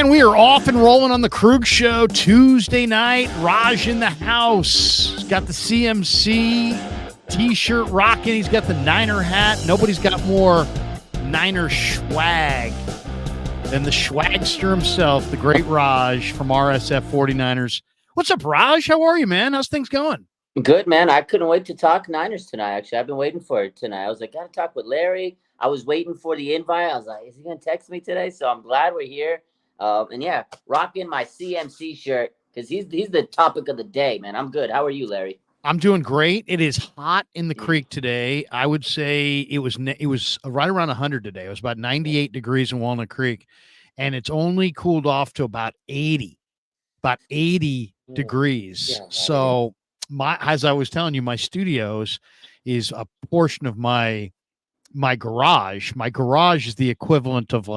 And we are off and rolling on the Krueger Show Tuesday night. Raj in the house. He's got the CMC t-shirt rocking. He's got the Niner hat. Nobody's got more Niner swag than the swagster himself, the great Raj from RSF 49ers. What's up, Raj? How are you, man? How's things going? Good, man. I couldn't wait to talk Niners tonight, actually. I've been waiting for it tonight. I was like, got to talk with Larry. I was waiting for the invite. I was like, is he going to text me today? So I'm glad we're here. And yeah, rocking my CMC shirt because he's the topic of the day, man. I'm good. How are you, Larry? I'm doing great. It is hot in the creek today. I would say it was right around 100 today. It was about 98 degrees in Walnut Creek, and it's only cooled off to about 80 degrees. Yeah, so as I was telling you, my studios is a portion of my garage. My garage is the equivalent of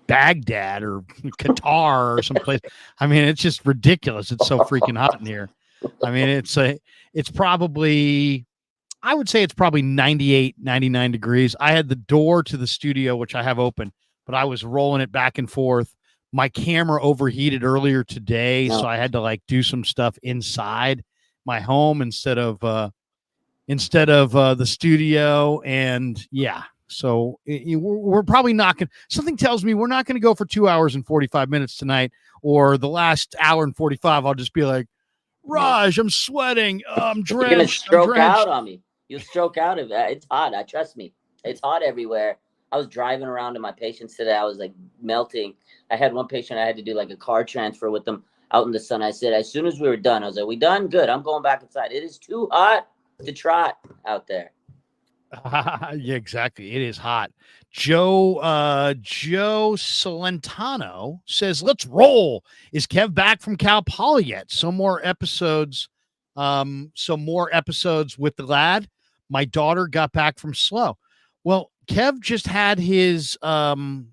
Baghdad or Qatar or someplace. I mean, it's just ridiculous. It's so freaking hot in here. I mean, it's probably, I would say it's probably 98, 99 degrees. I had the door to the studio, which I have open, but I was rolling it back and forth. My camera overheated earlier today, so I had to do some stuff inside my home instead of the studio. And yeah. So we're probably not going to, something tells me we're not going to go for 2 hours and 45 minutes tonight, or the last hour and 45. I'll just be like, Raj, I'm sweating. I'm drenched. You're going to stroke out on me. You'll stroke out of it. It's hot. Trust me. It's hot everywhere. I was driving around to my patients today. I was melting. I had one patient, I had to do a car transfer with them out in the sun. I said, as soon as we were done, I was like, we done? Good. I'm going back inside. It is too hot to trot out there. Yeah, exactly. It is hot. Joe Celentano says, let's roll. Is Kev back from Cal Poly yet? Some more episodes with the lad. My daughter got back from SLO. Well, Kev just had his final,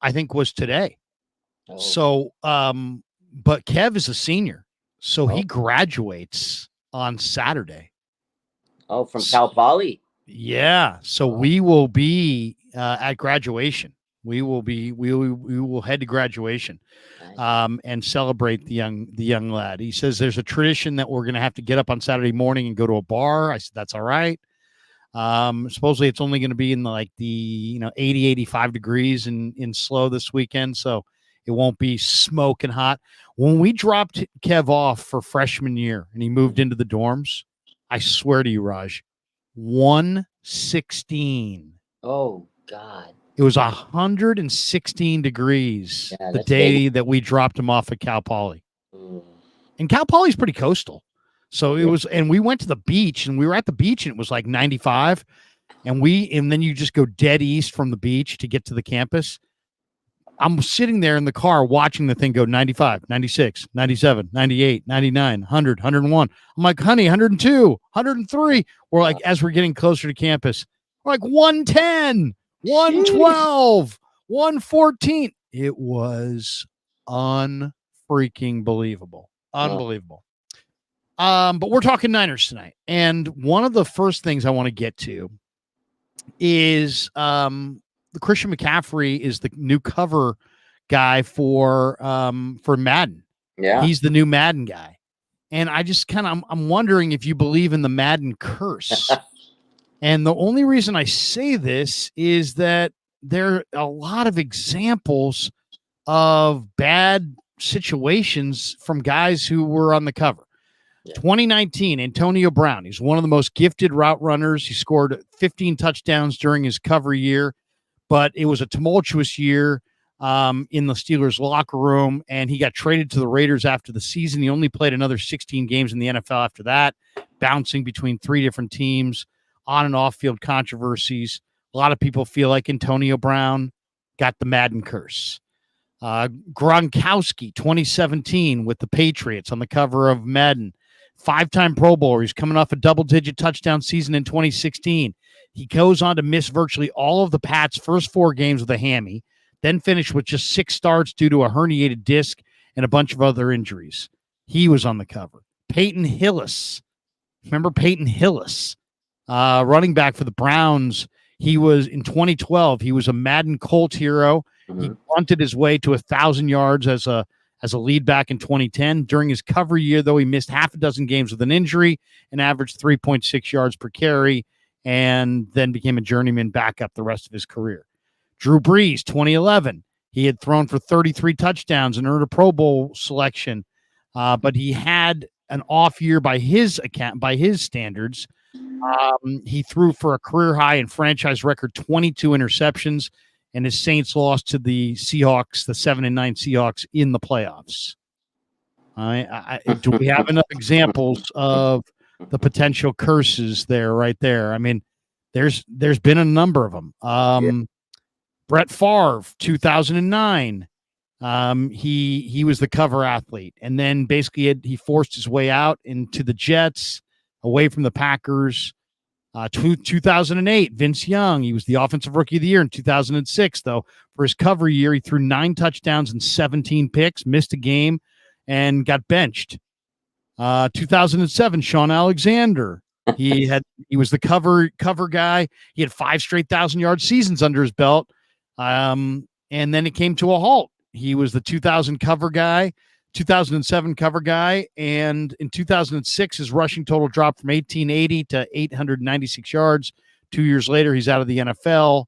I think was today. Oh. So but Kev is a senior, so he graduates on Saturday. Oh, from Cal Poly. Yeah. So we will be at graduation. We will head to graduation, and celebrate the young lad. He says there's a tradition that we're going to have to get up on Saturday morning and go to a bar. I said, that's all right. Supposedly it's only going to be in the 80, 85 degrees in SLO this weekend. So it won't be smoking hot. When we dropped Kev off for freshman year and he moved into the dorms, I swear to you, Raj, 116. Oh, God. It was 116 degrees the day that we dropped him off at Cal Poly. And Cal Poly's pretty coastal. So it was, and we went to the beach, and we were at the beach, and it was 95. And then you just go dead east from the beach to get to the campus. I'm sitting there in the car watching the thing go 95, 96, 97, 98, 99, 100, 101. I'm like, honey, 102, 103. We're as we're getting closer to campus, we're 110, 112, 114. It was unfreaking believable. Unbelievable. But we're talking Niners tonight. And one of the first things I want to get to is the Christian McCaffrey is the new cover guy for Madden. Yeah. He's the new Madden guy. And I just I'm wondering if you believe in the Madden curse. And the only reason I say this is that there are a lot of examples of bad situations from guys who were on the cover. 2019, Antonio Brown. He's one of the most gifted route runners. He scored 15 touchdowns during his cover year, but it was a tumultuous year in the Steelers locker room, and he got traded to the Raiders after the season. He only played another 16 games in the NFL after that, bouncing between 3 different teams, on and off field controversies. A lot of people feel like Antonio Brown got the Madden curse. Gronkowski, 2017 with the Patriots on the cover of Madden. 5-time Pro Bowler. He's coming off a double-digit touchdown season in 2016. He goes on to miss virtually all of the Pats' first 4 games with a hammy, then finished with just 6 starts due to a herniated disc and a bunch of other injuries. He was on the cover. Peyton Hillis. Remember Peyton Hillis? Running back for the Browns. He was in 2012. He was a Madden Colt hero. He punted his way to 1,000 yards as a lead back in 2010. During his cover year, though, he missed half a dozen games with an injury and averaged 3.6 yards per carry, and then became a journeyman backup the rest of his career. Drew Brees, 2011. He had thrown for 33 touchdowns and earned a Pro Bowl selection, but he had an off year by his standards. He threw for a career high and franchise record 22 interceptions, and his Saints lost to the Seahawks, the 7-9 Seahawks, in the playoffs. Do we have enough examples of the potential curses there? Right there. I mean, there's been a number of them. Brett Favre, 2009. He was the cover athlete, and then basically he forced his way out into the Jets, away from the Packers. 2008, Vince Young. He was the offensive rookie of the year in 2006, though. For his cover year, he threw 9 touchdowns and 17 picks, missed a game, and got benched. 2007, Sean Alexander. He was the cover guy. He had 5 straight 1,000-yard seasons under his belt. And then it came to a halt. He was the 2007 cover guy, and in 2006, his rushing total dropped from 1,880 to 896 yards. 2 years later, he's out of the NFL,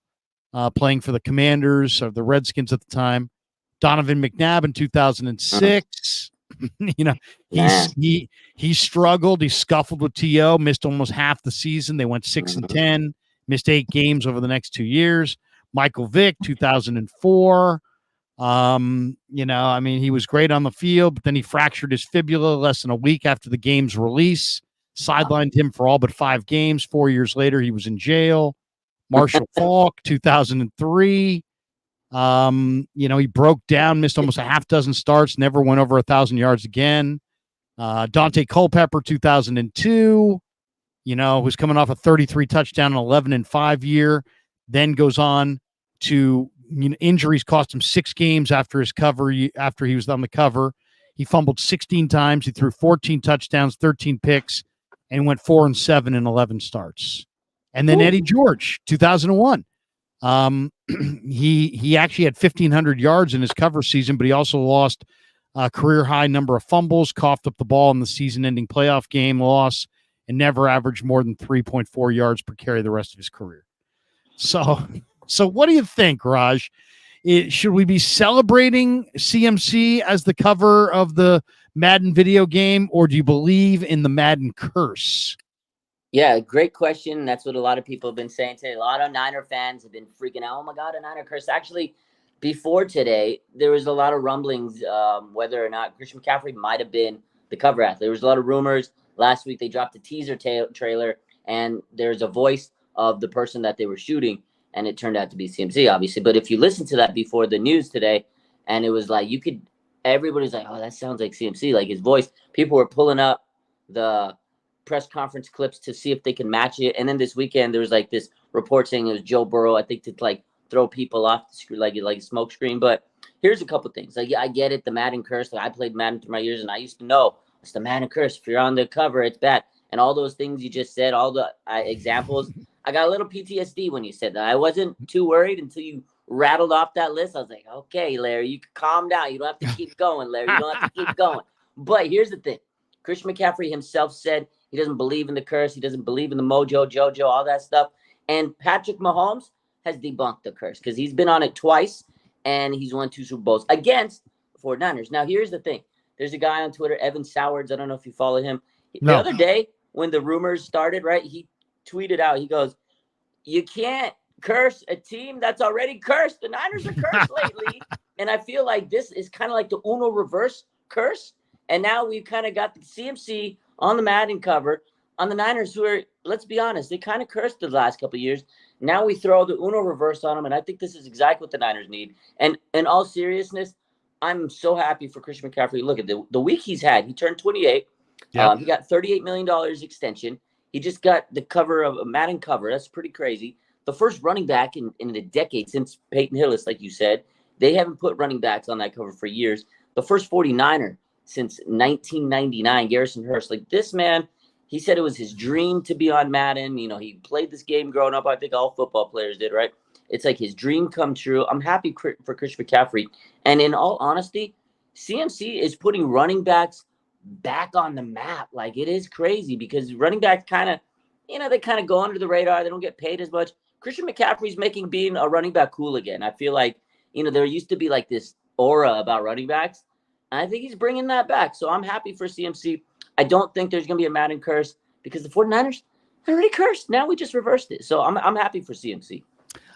playing for the Commanders or the Redskins at the time. Donovan McNabb in 2006. He struggled. He scuffled with T.O., missed almost half the season. They went 6-10, missed 8 games over the next 2 years. Michael Vick, 2004. He was great on the field, but then he fractured his fibula less than a week after the game's release, sidelined him for all but 5 games. 4 years later, he was in jail. Marshall Faulk, 2003. He broke down, missed almost a half dozen starts, never went over 1,000 yards again. Dante Culpepper, 2002, who's coming off a 33 touchdown and 11-5 year, then goes on to injuries cost him 6 games after his cover. After he was on the cover, he fumbled 16 times. He threw 14 touchdowns, 13 picks, and went 4-7 in 11 starts. And then Eddie George, 2001. He actually had 1,500 yards in his cover season, but he also lost a career high number of fumbles, coughed up the ball in the season-ending playoff game loss, and never averaged more than 3.4 yards per carry the rest of his career. So what do you think, Raj? Should we be celebrating CMC as the cover of the Madden video game, or do you believe in the Madden curse? Yeah, great question. That's what a lot of people have been saying today. A lot of Niner fans have been freaking out. Oh, my God, a Niner curse. Actually, before today, there was a lot of rumblings whether or not Christian McCaffrey might have been the cover athlete. There was a lot of rumors. Last week, they dropped a teaser trailer, and there's a voice of the person that they were shooting, and it turned out to be CMC, obviously. But if you listen to that before the news today, and it was like everybody's like, oh, that sounds like CMC, like his voice. People were pulling up the press conference clips to see if they can match it. And then this weekend, there was like this report saying it was Joe Burrow, I think, to like throw people off the screen, like a smoke screen. But here's a couple things. Like, I get it, the Madden curse. Like, I played Madden through my years, and I used to know it's the Madden curse. If you're on the cover, it's bad. And all those things you just said, all the examples, I got a little PTSD when you said that. I wasn't too worried until you rattled off that list. I was like, okay, Larry, you can calm down. You don't have to keep going, Larry. You don't have to keep going. But here's the thing. Christian McCaffrey himself said he doesn't believe in the curse. He doesn't believe in the mojo, JoJo, all that stuff. And Patrick Mahomes has debunked the curse because he's been on it twice, and he's won 2 Super Bowls against the 49ers. Now, here's the thing. There's a guy on Twitter, Evan Sowards. I don't know if you follow him. No. The other day, when the rumors started, right, he tweeted out, he goes, you can't curse a team that's already cursed. The Niners are cursed lately. And I feel like this is kind of like the Uno reverse curse. And now we've kind of got the CMC on the Madden cover on the Niners, who are, let's be honest, they kind of cursed the last couple of years. Now we throw the Uno reverse on them, and I think this is exactly what the Niners need. And in all seriousness, I'm so happy for Christian McCaffrey. Look at the week he's had. He turned 28. Yep. He got $38 million extension. He just got the cover of a Madden cover. That's pretty crazy. The first running back in a decade since Peyton Hillis, like you said. They haven't put running backs on that cover for years. The first 49er since 1999, Garrison Hurst. Like, this man he said it was his dream to be on Madden. You know, he played this game growing up. I think all football players did, right? It's like his dream come true. I'm happy for Chris McCaffrey. And in all honesty, CMC is putting running backs back on the map. Like, it is crazy because running backs kind of, they kind of go under the radar. They don't get paid as much. Christian McCaffrey's making being a running back cool again. I feel like, there used to be like this aura about running backs. And I think he's bringing that back. So I'm happy for CMC. I don't think there's going to be a Madden curse because the 49ers already cursed. Now we just reversed it. So I'm happy for CMC.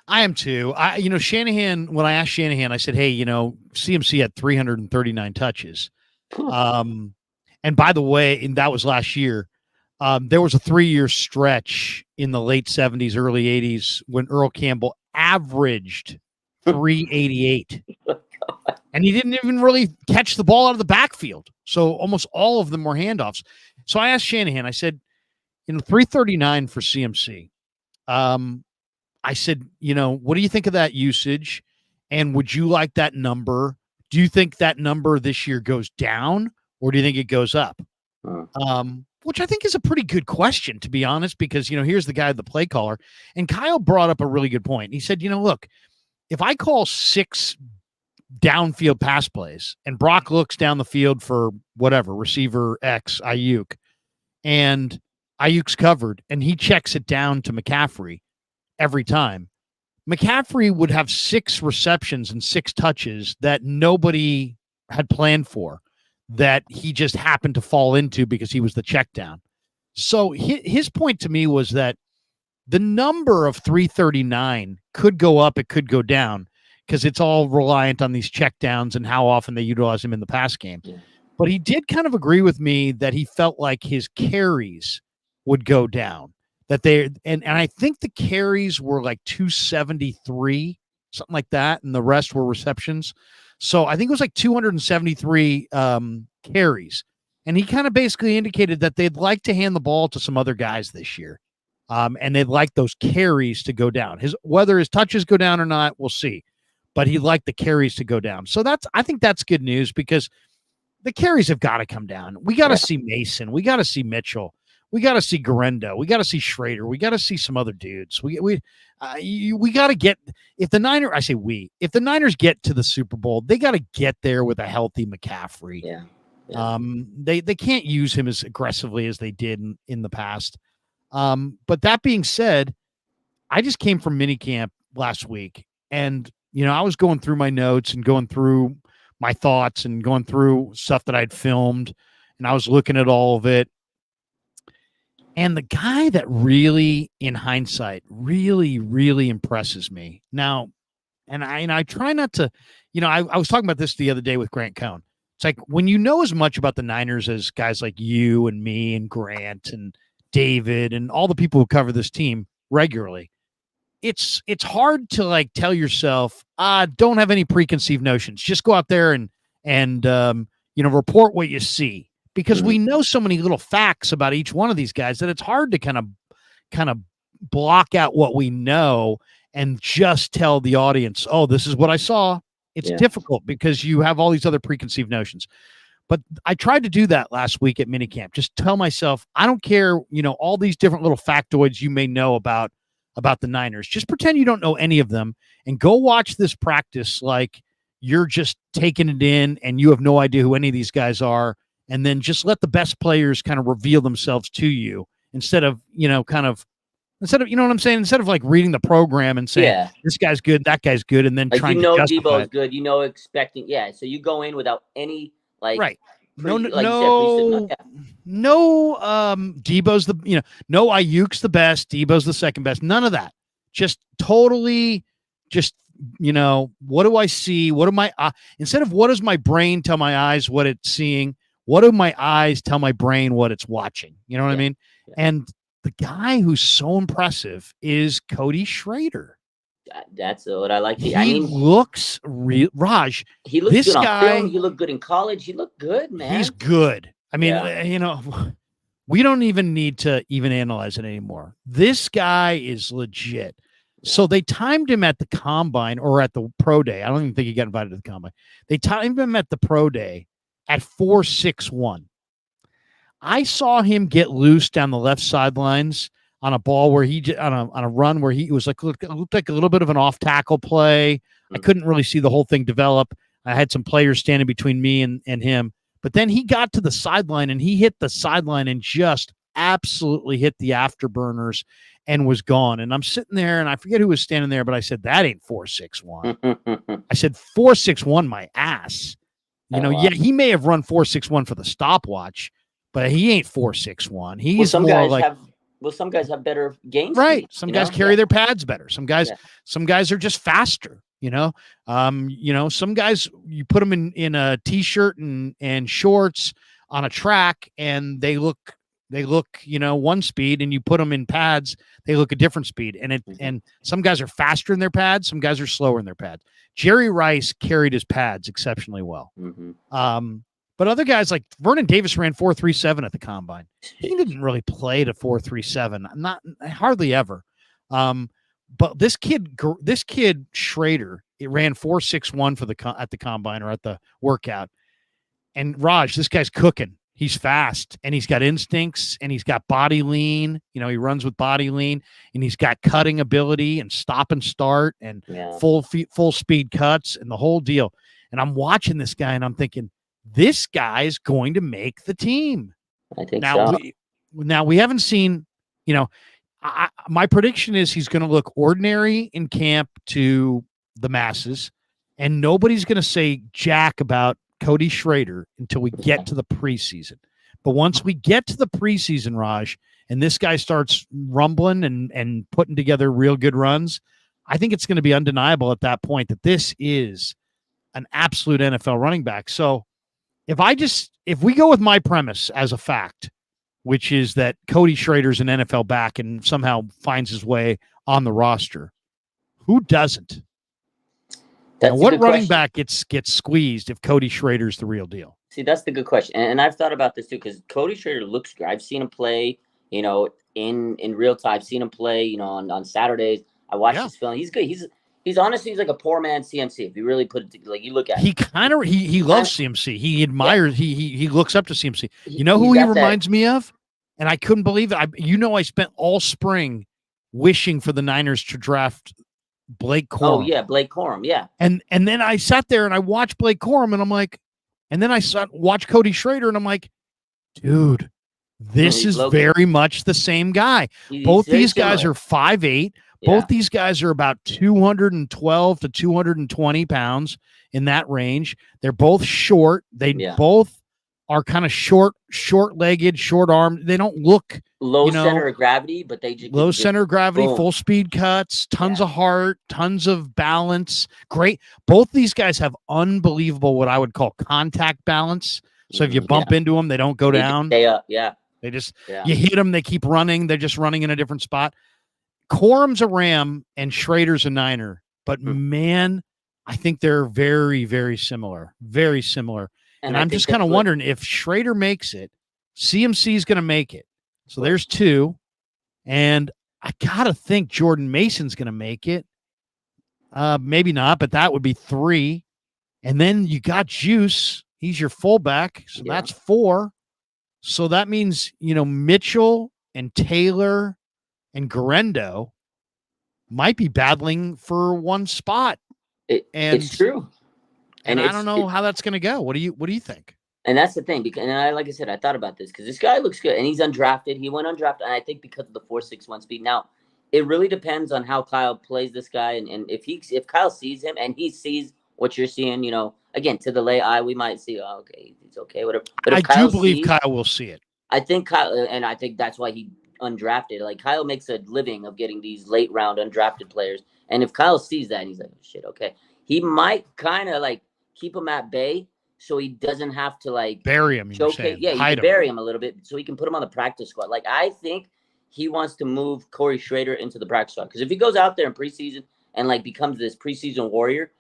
I am too. Shanahan, when I asked Shanahan, I said, hey, CMC had 339 touches. And by the way, and that was last year, there was a 3-year stretch in the late 70s, early 80s when Earl Campbell averaged 388. And he didn't even really catch the ball out of the backfield. So almost all of them were handoffs. So I asked Shanahan, I said, 339 for CMC. I said, what do you think of that usage? And would you like that number? Do you think that number this year goes down or do you think it goes up? Which I think is a pretty good question, to be honest, because, here's the guy, the play caller. And Kyle brought up a really good point. He said, look, if I call 6 downfield pass plays and Brock looks down the field for whatever, receiver X, Aiyuk, and Aiyuk's covered and he checks it down to McCaffrey every time, McCaffrey would have 6 receptions and 6 touches that nobody had planned for, that he just happened to fall into because he was the check down. So his point to me was that the number of 339 could go up, it could go down, because it's all reliant on these check downs and how often they utilize him in the pass game. Yeah. But he did kind of agree with me that he felt like his carries would go down. And I think the carries were like 273, something like that, and the rest were receptions. So I think it was like 273 carries. And he kind of basically indicated that they'd like to hand the ball to some other guys this year. And they'd like those carries to go down. Whether his touches go down or not, we'll see. But he'd like the carries to go down. So I think that's good news because the carries have got to come down. We got to see Mason. We got to see Mitchell. We got to see Garendo. We got to see Schrader. We got to see some other dudes. We got to get, if the Niners get to the Super Bowl, they got to get there with a healthy McCaffrey. Yeah. They can't use him as aggressively as they did in the past. But that being said, I just came from minicamp last week, and I was going through my notes and going through my thoughts and going through stuff that I'd filmed, and I was looking at all of it. And the guy that really, in hindsight, really, really impresses me now, and I try not to, I was talking about this the other day with Grant Cohn. It's like when you know as much about the Niners as guys like you and me and Grant and David and all the people who cover this team regularly, it's hard to like tell yourself, don't have any preconceived notions. Just go out there and report what you see. Because we know so many little facts about each one of these guys that it's hard to kind of block out what we know and just tell the audience, oh, this is what I saw. It's difficult because you have all these other preconceived notions. But I tried to do that last week at minicamp. Just tell myself, I don't care, all these different little factoids you may know about the Niners. Just pretend you don't know any of them and go watch this practice like you're just taking it in and you have no idea who any of these guys are. And then just let the best players kind of reveal themselves to you instead of, you know what I'm saying? Instead of like reading the program and saying, this guy's good, that guy's good. And then like, trying to justify Debo's good, expecting. Yeah. So you go in without any right. No, Debo's no Aiyuk's the best. Debo's the second best. None of that. Just totally what do I see? What am I, instead of what does my brain tell my eyes what it's seeing? What do my eyes tell my brain what it's watching? You know what I mean? Yeah. And the guy who's so impressive is Cody Schrader. That's what I like. He looks real. Raj, he looks good on film. He looked good in college. He looked good, man. He's good. I mean, we don't even need to even analyze it anymore. This guy is legit. So they timed him at the combine or at the pro day. I don't even think he got invited to the combine. They timed him at the pro day at 4.61. I saw him get loose down the left sidelines on a ball where on a run where he was looked like a little bit of an off tackle play. I couldn't really see the whole thing develop. I had some players standing between me and him, but then he got to the sideline and he hit the sideline and just absolutely hit the afterburners and was gone. And I'm sitting there and I forget who was standing there, but I said, that ain't 4.61. I said 4.61 my ass. Yeah, he may have run 4.61 for the stopwatch, but he ain't 4.61. He's some guys have better game right. speed, some guys carry their pads better. Some guys are just faster. Some guys you put them in a t-shirt and shorts on a track, and they look one speed, and you put them in pads, they look a different speed. And some guys are faster in their pads, some guys are slower in their pads. Jerry Rice carried his pads exceptionally well. But other guys like Vernon Davis ran 4.37 at the combine. He didn't really play to 4.37, not hardly ever. But this kid Schrader, it ran 4.61 at the combine or at the workout. And Raj, this guy's cooking. He's fast, and he's got instincts, and he's got body lean. He runs with body lean, and he's got cutting ability and stop and start and full speed cuts and the whole deal. And I'm watching this guy, and I'm thinking, this guy's going to make the team. I think so. We haven't seen, my prediction is he's going to look ordinary in camp to the masses, and nobody's going to say jack about Cody Schrader until we get to the preseason. But once we get to the preseason, Raj, and this guy starts rumbling and putting together real good runs, I think it's going to be undeniable at that point that this is an absolute NFL running back. So if we go with my premise as a fact, which is that Cody Schrader's an NFL back and somehow finds his way on the roster, who doesn't? Now, what running back gets squeezed if Cody Schrader's the real deal? See, that's the good question. And I've thought about this too, because Cody Schrader looks good. I've seen him play, in real time. I've seen him play, on Saturdays. I watched his film. He's good. He's honestly, he's like a poor man CMC. If you really put it together, like you look at him. He loves CMC. He admires, he looks up to CMC. You know who he reminds me of? And I couldn't believe it. I spent all spring wishing for the Niners to draft Blake Corum. Oh yeah, Blake Corum, yeah. And then I sat there and I watched Blake Corum, and I'm like, and then I watched Cody Schrader, and I'm like, dude, this is very much the same guy. Both these guys are 5'8". Both these guys are about 212 to 220 pounds, in that range. They're both short. They both are kind of short-legged, short-armed. They don't look low center of gravity, but they just low center of gravity, full speed cuts, tons of heart, tons of balance. Great. Both these guys have unbelievable what I would call contact balance. So if you bump into them, they don't go down. Stay up, yeah. They just you hit them, they keep running. They're just running in a different spot. Corum's a Ram and Schrader's a Niner, but man, I think they're very, very similar. Very similar. And I'm just kind of wondering if Schrader makes it, CMC is going to make it. So there's two. And I got to think Jordan Mason's going to make it. Maybe not, but that would be 3. And then you got Juice. He's your fullback. So that's 4. So that means, Mitchell and Taylor and Garendo might be battling for one spot. It's true. And I don't know how that's going to go. What do you think? And that's the thing. Because, like I said, I thought about this because this guy looks good, and he's undrafted. He went undrafted, and I think because of the 4.61 speed. Now, it really depends on how Kyle plays this guy, and if Kyle sees him and he sees what you're seeing, again, to the lay eye, we might see, okay, he's okay, whatever. But if Kyle believe Kyle will see it. I think Kyle, and I think that's why he undrafted. Like Kyle makes a living of getting these late round undrafted players, and if Kyle sees that, and he's like, oh, shit, okay, he might kind of like keep him at bay so he doesn't have to like bury him. Showcase, you can bury him a little bit so he can put him on the practice squad. Like I think he wants to move Cody Schrader into the practice squad because if he goes out there in preseason and like becomes this preseason warrior,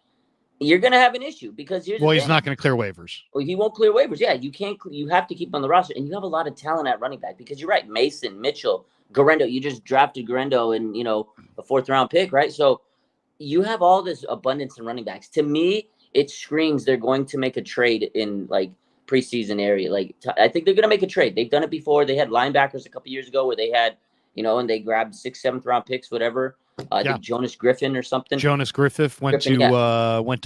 you're gonna have an issue because he's not gonna clear waivers. Well, he won't clear waivers. Yeah, you can't. You have to keep him on the roster, and you have a lot of talent at running back because you're right. Mason, Mitchell, Garendo. You just drafted Garendo in a 4th round pick, right? So you have all this abundance in running backs. To me, it screams they're going to make a trade in like preseason area. Like, I think they're going to make a trade. They've done it before. They had linebackers a couple years ago where they had, and they grabbed 6th, 7th round picks, whatever. I think Jonas Griffin or something. Jonas Griffith went to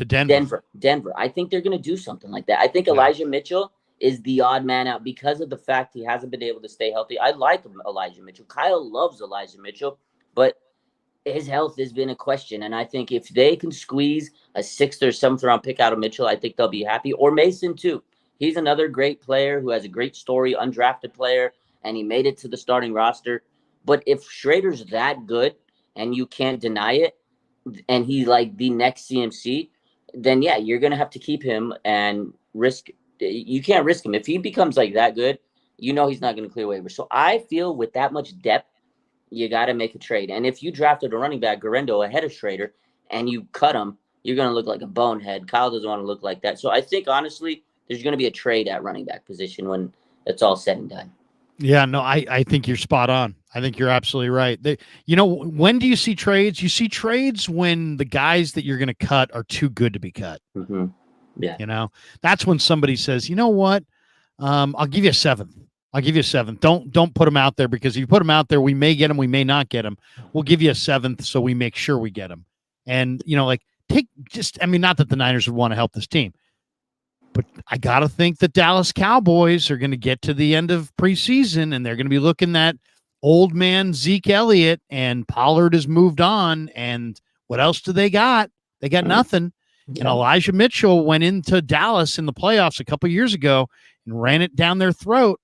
Denver. Denver. I think they're going to do something like that. I think Elijah Mitchell is the odd man out because of the fact he hasn't been able to stay healthy. I like Elijah Mitchell. Kyle loves Elijah Mitchell, but his health has been a question. And I think if they can squeeze a 6th or 7th round pick out of Mitchell, I think they'll be happy. Or Mason too. He's another great player who has a great story, undrafted player, and he made it to the starting roster. But if Schrader's that good and you can't deny it, and he's like the next CMC, then you're going to have to keep him and risk. You can't risk him. If he becomes like that good, he's not going to clear waivers. So I feel with that much depth, you got to make a trade. And if you drafted a running back, Garendo, ahead of Schrader, and you cut him, you're going to look like a bonehead. Kyle doesn't want to look like that. So I think, honestly, there's going to be a trade at running back position when it's all said and done. Yeah, no, I think you're spot on. I think you're absolutely right. When do you see trades? You see trades when the guys that you're going to cut are too good to be cut. Mm-hmm. Yeah. That's when somebody says, you know what? I'll give you a 7th. I'll give you a 7th. Don't put them out there, because if you put them out there, we may get them, we may not get them. We'll give you a 7th so we make sure we get them. And, not that the Niners would want to help this team, but I got to think the Dallas Cowboys are going to get to the end of preseason and they're going to be looking at old man Zeke Elliott, and Pollard has moved on. And what else do they got? They got nothing. Yeah. And Elijah Mitchell went into Dallas in the playoffs a couple years ago and ran it down their throat,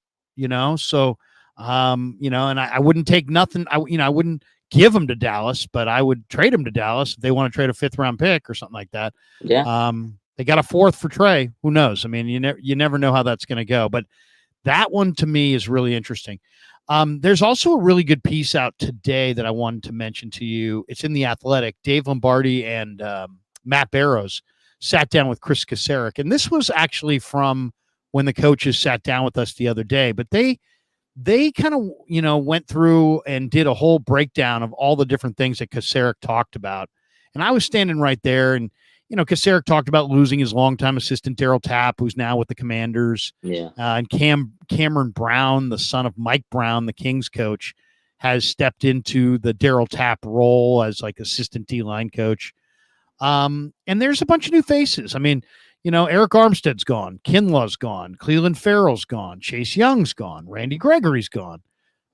So, and I wouldn't take nothing. I wouldn't give them to Dallas, but I would trade them to Dallas if they want to trade a 5th round pick or something like that. Yeah. They got a 4th for Trey. Who knows? I mean, you never know how that's going to go. But that one to me is really interesting. There's also a really good piece out today that I wanted to mention to you. It's in The Athletic. Dave Lombardi and Matt Barrows sat down with Kris Koceruk. And this was actually from when the coaches sat down with us the other day. But they kind of, went through and did a whole breakdown of all the different things that Koceruk talked about. And I was standing right there, and Koceruk talked about losing his longtime assistant, Darryl Tapp, who's now with the Commanders. Yeah. And Cameron Brown, the son of Mike Brown, the Kings coach, has stepped into the Darryl Tapp role as like assistant D-line coach. And there's a bunch of new faces. I mean, Eric Armstead's gone. Kinlaw's gone. Cleveland Farrell's gone. Chase Young's gone. Randy Gregory's gone.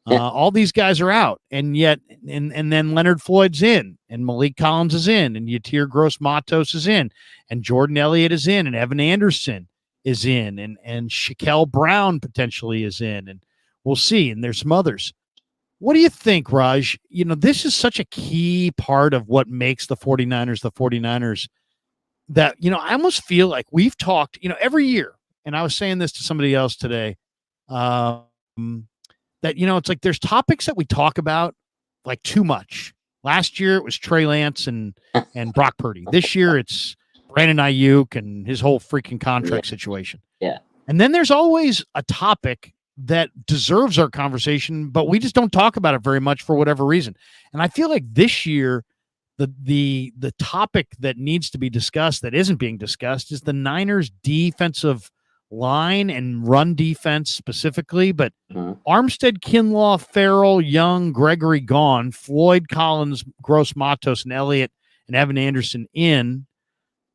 All these guys are out, and yet, and then Leonard Floyd's in, and Malik Collins is in, and Yatir Gross-Matos is in, and Jordan Elliott is in, and Evan Anderson is in, and Shaquille Brown potentially is in, and we'll see. And there's some others. What do you think, Raj? This is such a key part of what makes the 49ers that, I almost feel like we've talked, every year, and I was saying this to somebody else today, that, it's like there's topics that we talk about like too much. Last year it was Trey Lance and Brock Purdy. This year it's Brandon Aiyuk and his whole freaking contract situation. Yeah. And then there's always a topic that deserves our conversation, but we just don't talk about it very much for whatever reason. And I feel like this year the topic that needs to be discussed that isn't being discussed is the Niners defensive line and run defense specifically, but Armstead, Kinlaw, Farrell, Young, Gregory gone, Floyd, Collins, Gross-Matos, and Elliott and Evan Anderson in.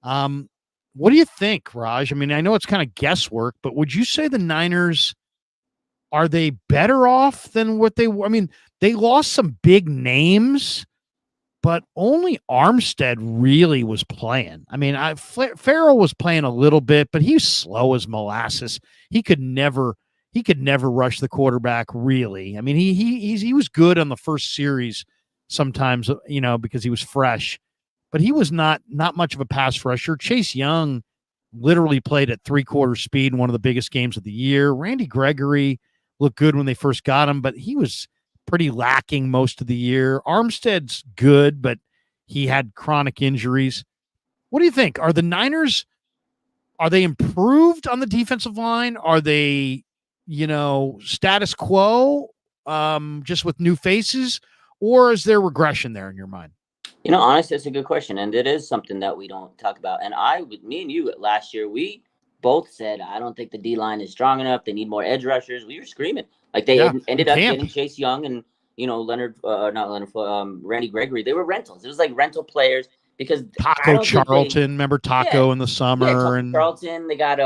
What do you think, Raj? I mean, I know it's kind of guesswork, but would you say the Niners, are they better off than what they were? I mean, they lost some big names, but only Armstead really was playing. I mean, Farrell was playing a little bit, but he's slow as molasses. He could never rush the quarterback, really. I mean, he was good on the first series sometimes, because he was fresh, but he was not much of a pass rusher. Chase Young literally played at 3/4 speed in one of the biggest games of the year. Randy Gregory looked good when they first got him, but he was pretty lacking most of the year. Armstead's good, but he had chronic injuries. What do you think? Are the Niners, are they improved on the defensive line? Are they, status quo, just with new faces, or is there regression there in your mind? Honestly, it's a good question. And it is something that we don't talk about. And me and you last year, we both said, I don't think the D-line is strong enough. They need more edge rushers. We were screaming. Like, they ended up getting Chase Young and, Randy Gregory. They were rentals. It was like rental players because Taco Charlton, remember Taco in the summer? Yeah, and Charlton. They got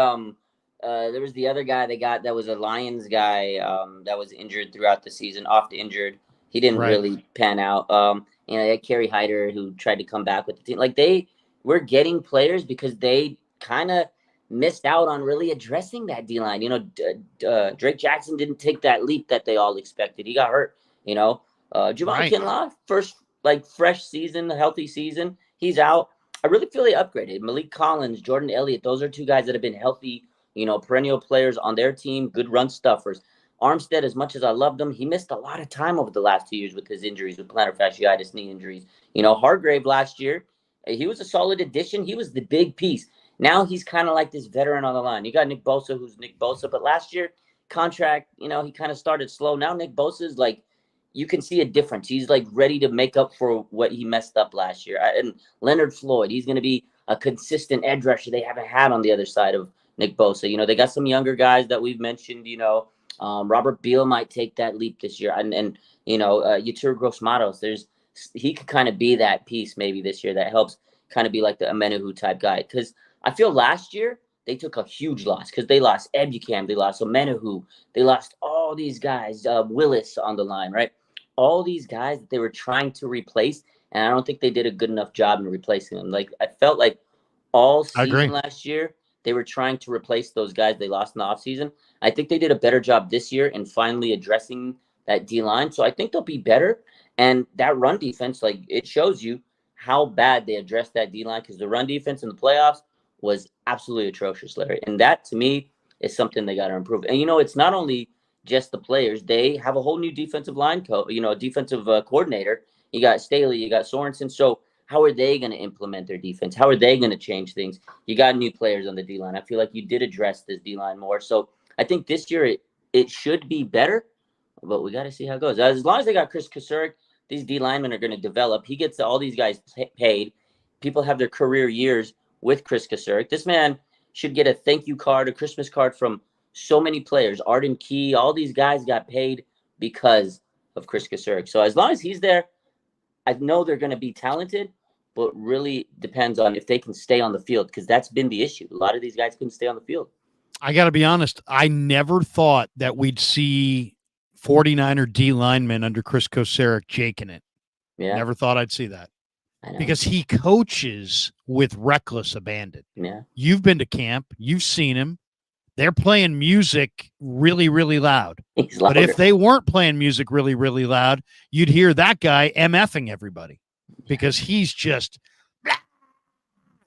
there was the other guy they got that was a Lions guy that was injured throughout the season, oft injured. He didn't really pan out. They had Kerry Hyder who tried to come back with the team. Like, they were getting players because they kind of missed out on really addressing that D-line. Drake Jackson didn't take that leap that they all expected. He got hurt. Javon Kinlaw, first fresh season, healthy season, he's out. I really feel they upgraded. Malik Collins, Jordan Elliott, those are two guys that have been healthy, perennial players on their team, good run stuffers. Armstead, as much as I loved him, he missed a lot of time over the last 2 years with his injuries, with plantar fasciitis, knee injuries. Hargrave last year, he was a solid addition. He was the big piece. Now he's kind of like this veteran on the line. You got Nick Bosa, who's Nick Bosa, but last year, contract, he kind of started slow. Now Nick Bosa is you can see a difference. He's ready to make up for what he messed up last year. And Leonard Floyd, he's going to be a consistent edge rusher they haven't had on the other side of Nick Bosa. They got some younger guys that we've mentioned. Robert Beal might take that leap this year, and Yetur Gross-Matos. He could kind of be that piece maybe this year that helps kind of be like the Amenahu type guy. Because I feel last year they took a huge loss because they lost Ebucam, they lost Amenahu, they lost all these guys, Willis on the line, right? All these guys that they were trying to replace, and I don't think they did a good enough job in replacing them. I felt like all season last year they were trying to replace those guys they lost in the offseason. I think they did a better job this year in finally addressing that D-line. So I think they'll be better. And that run defense, it shows you how bad they addressed that D-line, because the run defense in the playoffs was absolutely atrocious, Larry. And that, to me, is something they got to improve. And, it's not only just the players. They have a whole new defensive line defensive coordinator. You got Staley, you got Sorensen. So how are they going to implement their defense? How are they going to change things? You got new players on the D-line. I feel like you did address this D-line more. So I think this year it should be better, but we got to see how it goes. As long as they got Kris Koceruk, these D linemen are going to develop. He gets all these guys paid. People have their career years with Kris Koceruk. This man should get a thank you card, a Christmas card from so many players. Arden Key, all these guys got paid because of Kris Koceruk. So as long as he's there, I know they're going to be talented, but really depends on if they can stay on the field, because that's been the issue. A lot of these guys couldn't stay on the field. I got to be honest. I never thought that we'd see 49er D linemen under Kris Koceruk jaking it. Yeah. Never thought I'd see that. Because he coaches with reckless abandon. Yeah. You've been to camp. You've seen him. They're playing music really, really loud. But if they weren't playing music really, really loud, you'd hear that guy MFing everybody, because he's just,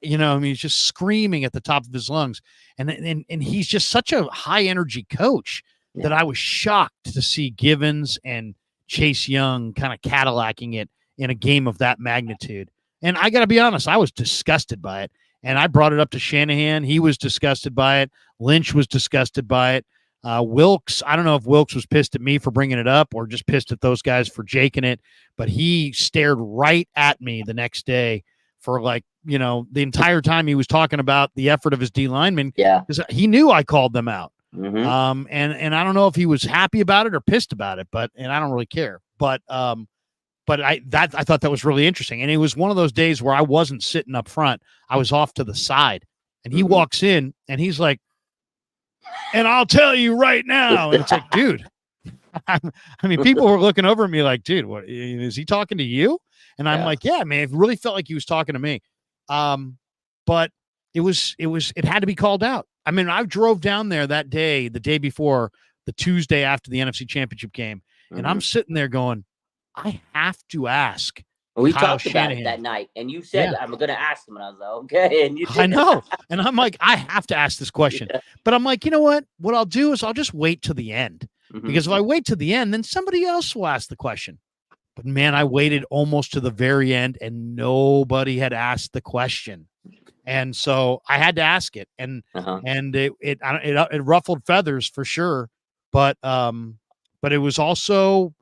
he's just screaming at the top of his lungs. And he's just such a high energy coach that I was shocked to see Givens and Chase Young kind of Cadillacing it in a game of that magnitude. And I got to be honest, I was disgusted by it. And I brought it up to Shanahan. He was disgusted by it. Lynch was disgusted by it. Wilkes, I don't know if Wilkes was pissed at me for bringing it up or just pissed at those guys for jaking it, but he stared right at me the next day for the entire time he was talking about the effort of his D linemen. Yeah. Because he knew I called them out. Mm-hmm. And I don't know if he was happy about it or pissed about it, and I don't really care. But I thought that was really interesting. And it was one of those days where I wasn't sitting up front. I was off to the side, and he walks in and he's like, and I'll tell you right now. And it's like, dude, I mean, people were looking over at me like, dude, what is he talking to you? And I'm like, yeah, man, it really felt like he was talking to me. But it had to be called out. I mean, I drove down there that day, the day before, the Tuesday after the NFC Championship game, and I'm sitting there going, I have to ask. We Kyle talked Shanahan about it that night, and you said, I'm going to ask him. And I was like, okay. And you did. I know. And I'm like, I have to ask this question. But I'm like, you know what? What I'll do is I'll just wait till the end. Because if I wait to the end, then somebody else will ask the question. But man, I waited almost to the very end, and nobody had asked the question. And so I had to ask it. And it ruffled feathers for sure. But it was also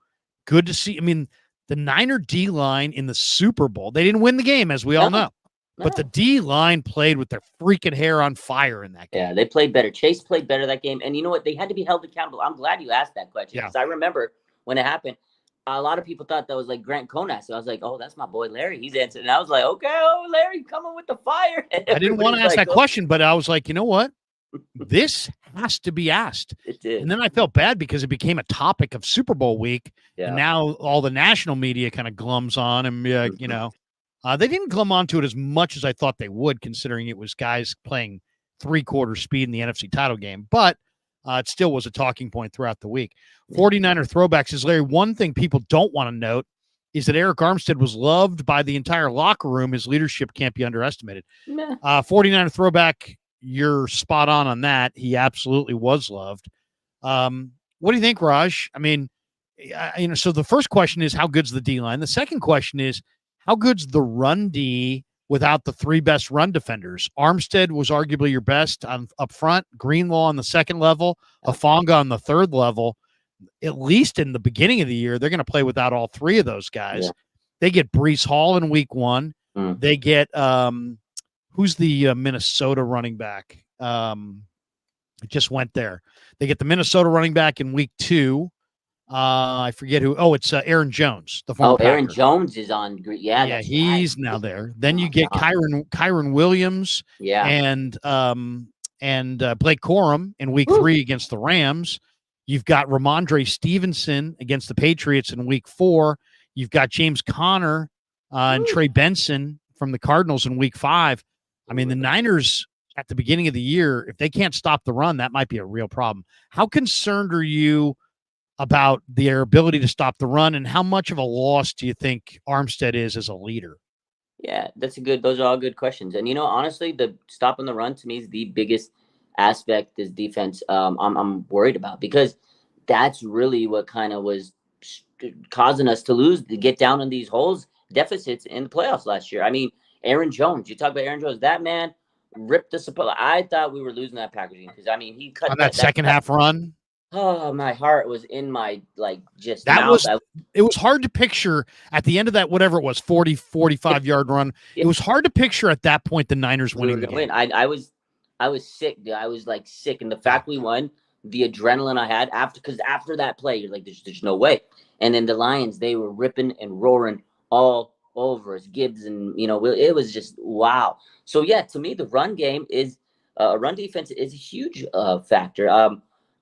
good to see. I mean, the Niner D line in the Super Bowl, they didn't win the game, as we all know. But the D line played with their freaking hair on fire in that game. Yeah, they played better. Chase played better that game. And you know what? They had to be held accountable. I'm glad you asked that question because I remember when it happened, a lot of people thought that was like Grant Konas. So I was like, oh, that's my boy Larry. He's answering. And I was like, okay, oh, Larry, coming with the fire. I didn't want to ask that question, but I was like, you know what? This has to be asked. It did. And then I felt bad because it became a topic of Super Bowl week. Yeah. And now all the national media kind of glums on and, you know, they didn't glum onto it as much as I thought they would, considering it was guys playing 3/4 speed in the NFC title game. But it still was a talking point throughout the week. 49er throwback says, Larry, one thing people don't want to note is that Eric Armstead was loved by the entire locker room. His leadership can't be underestimated. 49er throwback, you're spot on that. He absolutely was loved. What do you think, Raj? I mean, you know, so the first question is, how good's the D-line? The second question is, how good's the run D without the three best run defenders? Armstead was arguably your best up front, Greenlaw on the second level, Hufanga on the third level. At least in the beginning of the year, they're going to play without all three of those guys. Yeah. They get Breece Hall in week 1. They get who's the Minnesota running back? It just went there. They get the Minnesota running back in week 2. I forget who. Oh, it's Aaron Jones. The former Aaron Packer. Jones is on. Yeah, he's now there. Then you get Kyron Williams. Yeah, and Blake Corum in week 3 against the Rams. You've got Ramondre Stevenson against the Patriots in week 4. You've got James Conner and Trey Benson from the Cardinals in week 5. I mean, the Niners at the beginning of the year, if they can't stop the run, that might be a real problem. How concerned are you about their ability to stop the run, and how much of a loss do you think Armstead is as a leader? Yeah, those are all good questions. And, you know, honestly, the stopping the run to me is the biggest aspect this defense I'm worried about, because that's really what kind of was causing us to get down in these holes, deficits in the playoffs last year. I mean, Aaron Jones, you talk about Aaron Jones, that man ripped us apart. I thought we were losing that packaging because, I mean, he cut on that second half run. Oh, my heart was in my, just that mouth. It was hard to picture at the end of that, whatever it was, 45 yard run. It was hard to picture at that point the Niners winning the game. I was sick, dude. I was sick. And the fact we won, the adrenaline I had after that play, you're like, there's no way. And then the Lions, they were ripping and roaring all over us. Gibbs and, you know, it was just wow. So, yeah, to me, the run game is run defense is a huge factor.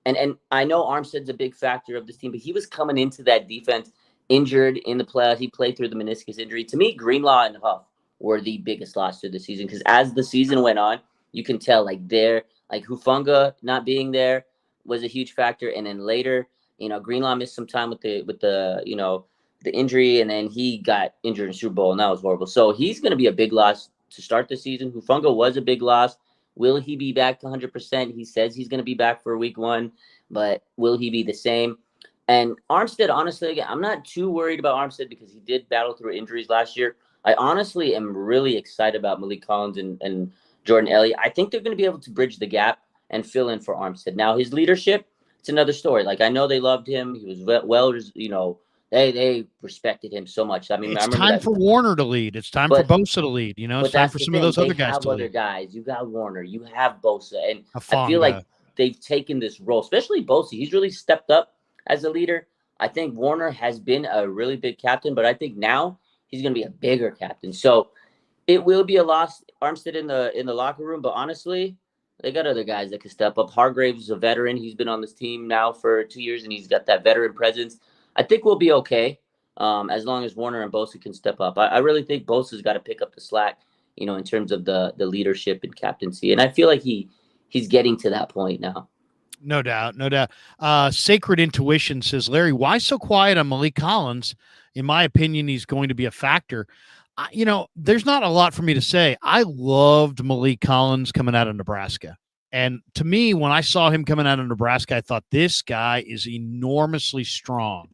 And I know Armstead's a big factor of this team, but he was coming into that defense injured in the playoffs. He played through the meniscus injury. To me, Greenlaw and Huff were the biggest loss to the season, because as the season went on, you can tell Hufanga not being there was a huge factor. And then later, you know, Greenlaw missed some time with the you know, the injury, and then he got injured in Super Bowl, and that was horrible. So he's going to be a big loss to start the season. Hufanga was a big loss. Will he be back to 100%? He says he's going to be back for week 1, but will he be the same? And Armstead, honestly, again, I'm not too worried about Armstead because he did battle through injuries last year. I honestly am really excited about Malik Collins and Jordan Elliott. I think they're going to be able to bridge the gap and fill in for Armstead. Now, his leadership, it's another story. I know they loved him. He was well, you know, they respected him so much. I mean, it's time for Warner to lead. It's time for Bosa to lead. You know, it's time for some of those other guys to lead. Guys, you got Warner, you have Bosa, and I feel like they've taken this role, especially Bosa. He's really stepped up as a leader. I think Warner has been a really big captain, but I think now he's going to be a bigger captain. So it will be a loss, Armstead in the locker room. But honestly, they got other guys that can step up. Hargraves is a veteran. He's been on this team now for 2 years, and he's got that veteran presence. I think we'll be okay as long as Warner and Bosa can step up. I really think Bosa's got to pick up the slack, you know, in terms of the leadership and captaincy. And I feel like he's getting to that point now. No doubt. Sacred Intuition says, Larry, why so quiet on Malik Collins? In my opinion, he's going to be a factor. You know, there's not a lot for me to say. I loved Malik Collins coming out of Nebraska. And to me, when I saw him coming out of Nebraska, I thought this guy is enormously strong,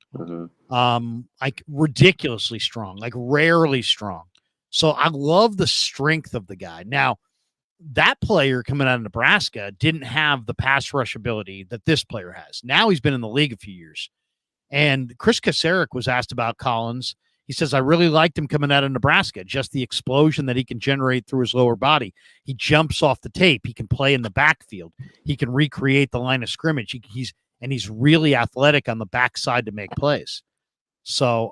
ridiculously strong, rarely strong. So I love the strength of the guy. Now, that player coming out of Nebraska didn't have the pass rush ability that this player has. Now he's been in the league a few years. And Kris Koceruk was asked about Collins. He says, I really liked him coming out of Nebraska, just the explosion that he can generate through his lower body. He jumps off the tape. He can play in the backfield. He can recreate the line of scrimmage. He's really athletic on the backside to make plays. So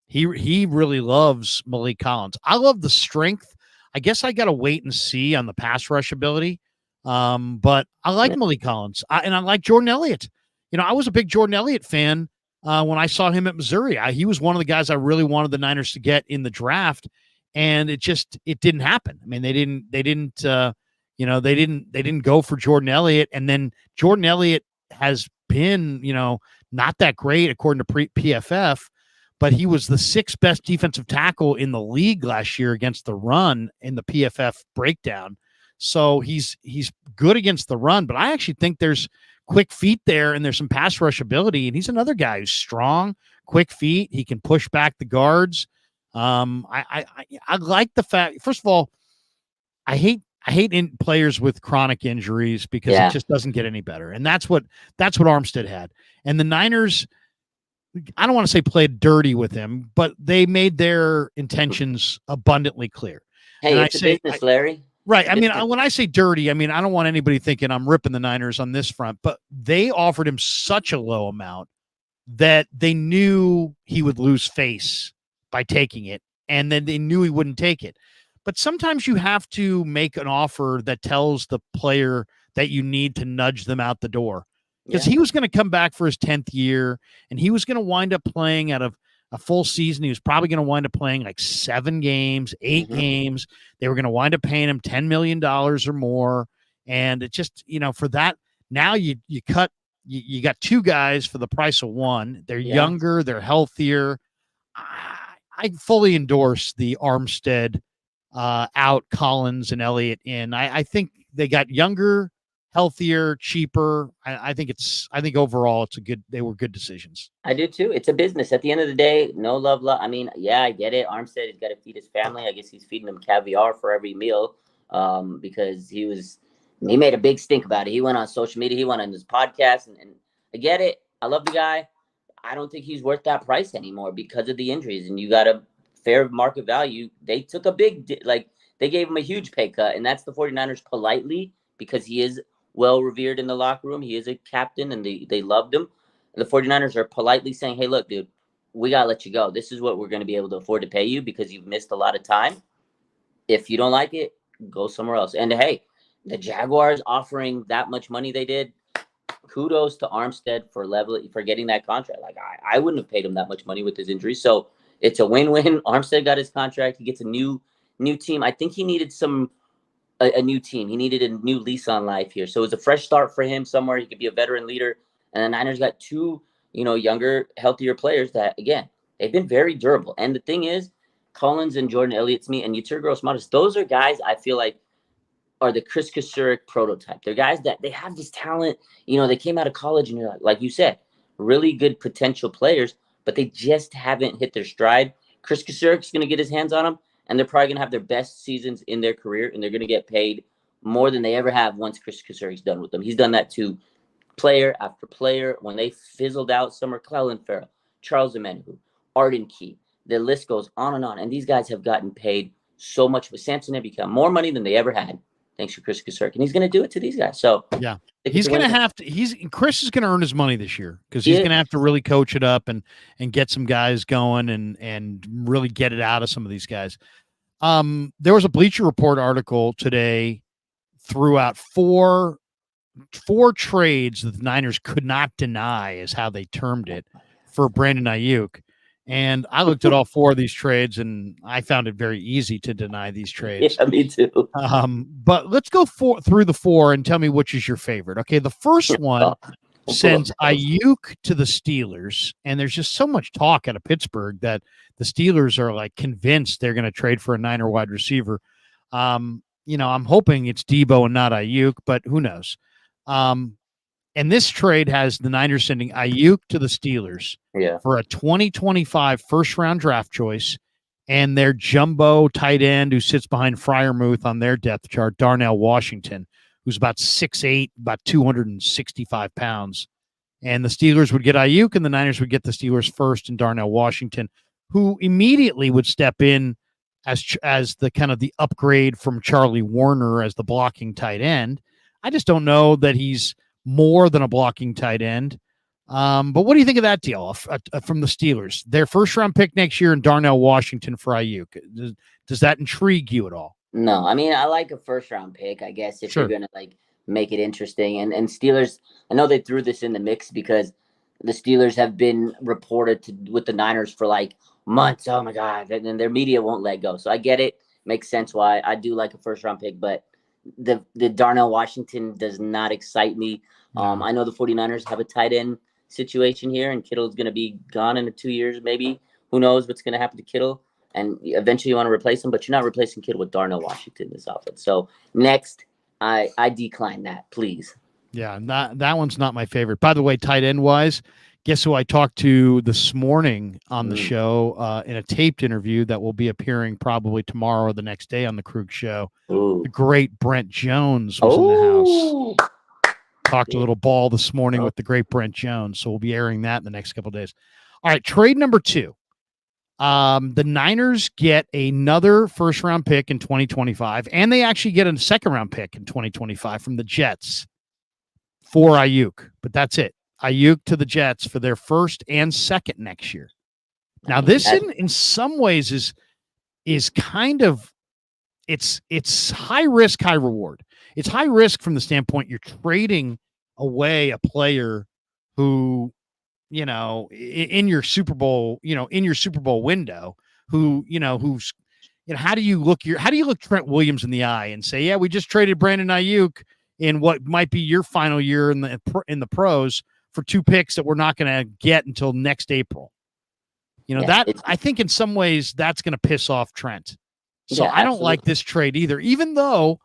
he really loves Malik Collins. I love the strength. I guess I got to wait and see on the pass rush ability. But I like Malik Collins, and I like Jordan Elliott. I was a big Jordan Elliott fan when I saw him at Missouri. He was one of the guys I really wanted the Niners to get in the draft, and it didn't happen. I mean, they didn't go for Jordan Elliott, and then Jordan Elliott has been, not that great according to PFF, but he was the 6th best defensive tackle in the league last year against the run in the PFF breakdown. So he's good against the run, but I actually think there's quick feet there and there's some pass rush ability. And he's another guy who's strong, quick feet. He can push back the guards. I like the fact, first of all, I hate players with chronic injuries because it just doesn't get any better. And that's what Armstead had. And the Niners, I don't want to say played dirty with him, but they made their intentions abundantly clear. Hey, it's a business, Larry. Right. I mean, when I say dirty, I mean, I don't want anybody thinking I'm ripping the Niners on this front, but they offered him such a low amount that they knew he would lose face by taking it, and then they knew he wouldn't take it. But sometimes you have to make an offer that tells the player that you need to nudge them out the door, because he was going to come back for his 10th year, and he was going to wind up playing out of a full season. He was probably going to wind up playing like 7 games, 8 games. They were going to wind up paying him $10 million or more. And it just, for that, now you got 2 guys for the price of 1. They're younger, they're healthier. I fully endorse the Armstead out, Collins and Elliott in. I think they got younger, healthier, cheaper. I think overall they were good decisions. I do too. It's a business. At the end of the day, no love. I mean, I get it. Armstead has got to feed his family. I guess he's feeding them caviar for every meal because he made a big stink about it. He went on social media. He went on his podcast, and I get it. I love the guy. I don't think he's worth that price anymore because of the injuries, and you got a fair market value. They took a they gave him a huge pay cut, and that's the 49ers politely, because he is well revered in the locker room. He is a captain, and they loved him. And the 49ers are politely saying, hey, look, dude, we got to let you go. This is what we're going to be able to afford to pay you because you've missed a lot of time. If you don't like it, go somewhere else. And hey, the Jaguars offering that much money they did, kudos to Armstead for getting that contract. Like I wouldn't have paid him that much money with his injury. So it's a win-win. Armstead got his contract. He gets a new team. I think he needed a new team. He needed a new lease on life here. So it was a fresh start for him somewhere. He could be a veteran leader. And the Niners got 2, younger, healthier players that, again, they've been very durable. And the thing is, Collins and Jordan Elliott to me and Yetur Gross-Matos, those are guys I feel like are the Kris Koceruk prototype. They're guys that they have this talent. They came out of college and you're like you said, really good potential players, but they just haven't hit their stride. Kris Koceruk's going to get his hands on them, and they're probably going to have their best seasons in their career, and they're going to get paid more than they ever have once Kris Koceruk's done with them. He's done that to player after player. When they fizzled out, Summer Clellan Farrell, Charles Omenihu, Arden Key, the list goes on and on. And these guys have gotten paid so much. With Samson Ebika, more money than they ever had, thanks to Kris Koceruk. And he's going to do it to these guys. So yeah, he's going to have to. Kris is going to earn his money this year because he's going to have to really coach it up and get some guys going and really get it out of some of these guys. There was a Bleacher Report article today throughout four trades that the Niners could not deny, is how they termed it, for Brandon Aiyuk. And I looked at all 4 of these trades, and I found it very easy to deny these trades. Yeah, me too. But let's go through the 4 and tell me which is your favorite. Okay, the first one sends Aiyuk to the Steelers, and there's just so much talk out of Pittsburgh that the Steelers are like convinced they're going to trade for a Niner wide receiver. I'm hoping it's Debo and not Aiyuk, but who knows? And this trade has the Niners sending Aiyuk to the Steelers for a 2025 first-round draft choice and their jumbo tight end who sits behind Freiermuth on their depth chart, Darnell Washington, who's about 6'8", about 265 pounds. And the Steelers would get Aiyuk, and the Niners would get the Steelers first and Darnell Washington. who immediately would step in as the kind of the upgrade from Charlie Warner as the blocking tight end. I just don't know that he's more than a blocking tight end. But what do you think of that deal from the Steelers? Their first round pick next year and Darnell Washington for Aiyuk. Does that intrigue you at all? No, I mean, I like a first round pick, I guess, if you're going to like make it interesting. And Steelers, I know they threw this in the mix because the Steelers have been reported with the Niners for like months. Oh my God. And their media won't let go. So I get it. Makes sense why I do like a first round pick, but the Darnell Washington does not excite me. No. I know the 49ers have a tight end situation here, and Kittle's going to be gone in 2 years, maybe. Who knows what's going to happen to Kittle? And eventually you want to replace him, but you're not replacing Kittle with Darnell Washington this offense. So next, I decline that, please. Yeah, that one's not my favorite. By the way, tight end wise, guess who I talked to this morning on the show in a taped interview that will be appearing probably tomorrow or the next day on the Krueger show. Ooh. The great Brent Jones was in the house. Talked a little ball this morning with the great Brent Jones, so we'll be airing that in the next couple of days. All right, trade number 2. The Niners get another first-round pick in 2025, and they actually get a second-round pick in 2025 from the Jets for Aiyuk. But that's it. Aiyuk to the Jets for their first and second next year. Now, this in some ways is kind of it's high risk, high reward. It's high risk from the standpoint you're trading away a player who, in your Super Bowl window, how do you look Trent Williams in the eye and say, yeah, we just traded Brandon Aiyuk in what might be your final year in the pros for 2 picks that we're not going to get until next April. I think in some ways that's going to piss off Trent. So I don't like this trade either, even though,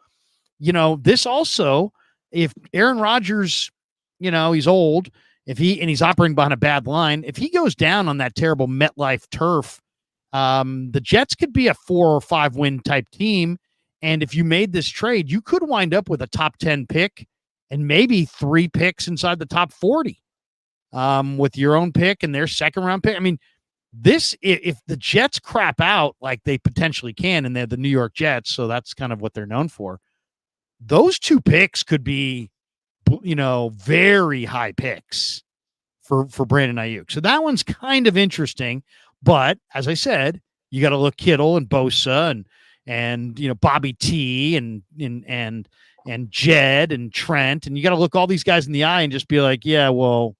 this also, if Aaron Rodgers, he's old, and he's operating behind a bad line, if he goes down on that terrible MetLife turf, the Jets could be a 4 or 5 win type team. And if you made this trade, you could wind up with a top 10 pick and maybe 3 picks inside the top 40 with your own pick and their second round pick. I mean, if the Jets crap out like they potentially can, and they're the New York Jets, so that's kind of what they're known for, those 2 picks could be, very high picks for Brandon Aiyuk. So that one's kind of interesting. But as I said, you got to look Kittle and Bosa and Bobby T and Jed and Trent, and you got to look all these guys in the eye and just be like, yeah, well,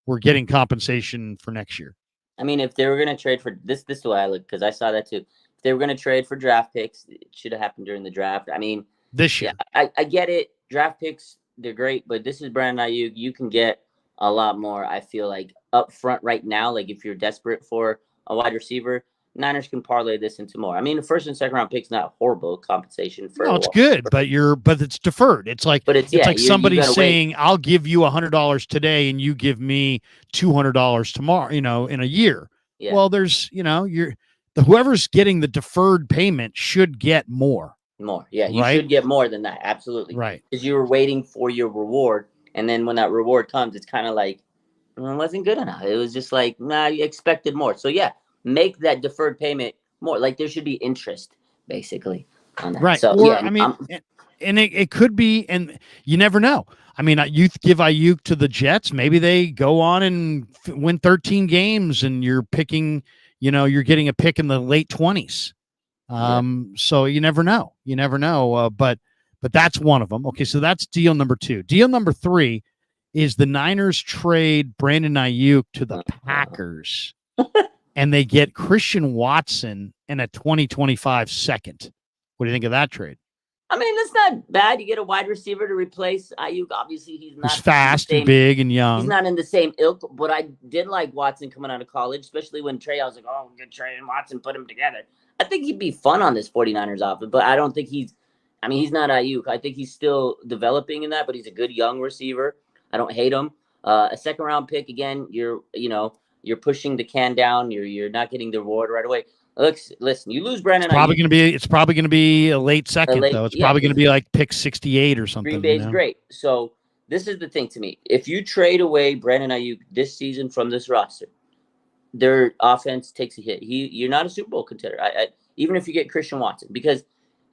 we're getting compensation for next year. I mean, if they were going to trade for this is the way I look, because I saw that too. If they were going to trade for draft picks, it should have happened during the draft. I mean, this year, I get it. Draft picks, they're great, but this is Brandon Aiyuk. You can get a lot more, I feel like, up front right now. Like if you're desperate for a wide receiver, Niners can parlay this into more. I mean, the first and second round pick's not horrible compensation for. No, it's good, but it's deferred. It's like somebody saying, "I'll give you $100 today, and you give me $200 tomorrow." In a year. Yeah. Well, there's whoever's getting the deferred payment should get more. More, yeah, you should get more than that. Absolutely, right? Because you were waiting for your reward, and then when that reward comes, it's kind of like it wasn't good enough. It was just like, nah, you expected more. So yeah. Make that deferred payment more. Like there should be interest, basically, on that. Right. So, or I mean, and it could be, and you never know. I mean, you give Aiyuk to the Jets, maybe they go on and win 13 games, and you're picking, you're getting a pick in the late 20s. So you never know. You never know. But that's one of them. Okay, so that's deal number 2. Deal number 3 is the Niners trade Brandon Aiyuk to the Packers. And they get Christian Watson and a 2025 second. What do you think of that trade? I mean, that's not bad. You get a wide receiver to replace Aiyuk. Obviously, he's fast and big and young. He's not in the same ilk, but I did like Watson coming out of college, especially when Trey, I was like, oh, good Trey and Watson, put him together. I think he'd be fun on this 49ers offense, but I don't think he's not Aiyuk. I think he's still developing in that, but he's a good young receiver. I don't hate him. A second round pick, again, you're pushing the can down. You're not getting the reward right away. Listen, you lose Brandon. It's probably going to be a late second, though. It's probably going to be like pick 68 or something. Green Bay's great. So this is the thing to me. If you trade away Brandon Aiyuk this season from this roster, their offense takes a hit. You're not a Super Bowl contender. Even if you get Christian Watson, because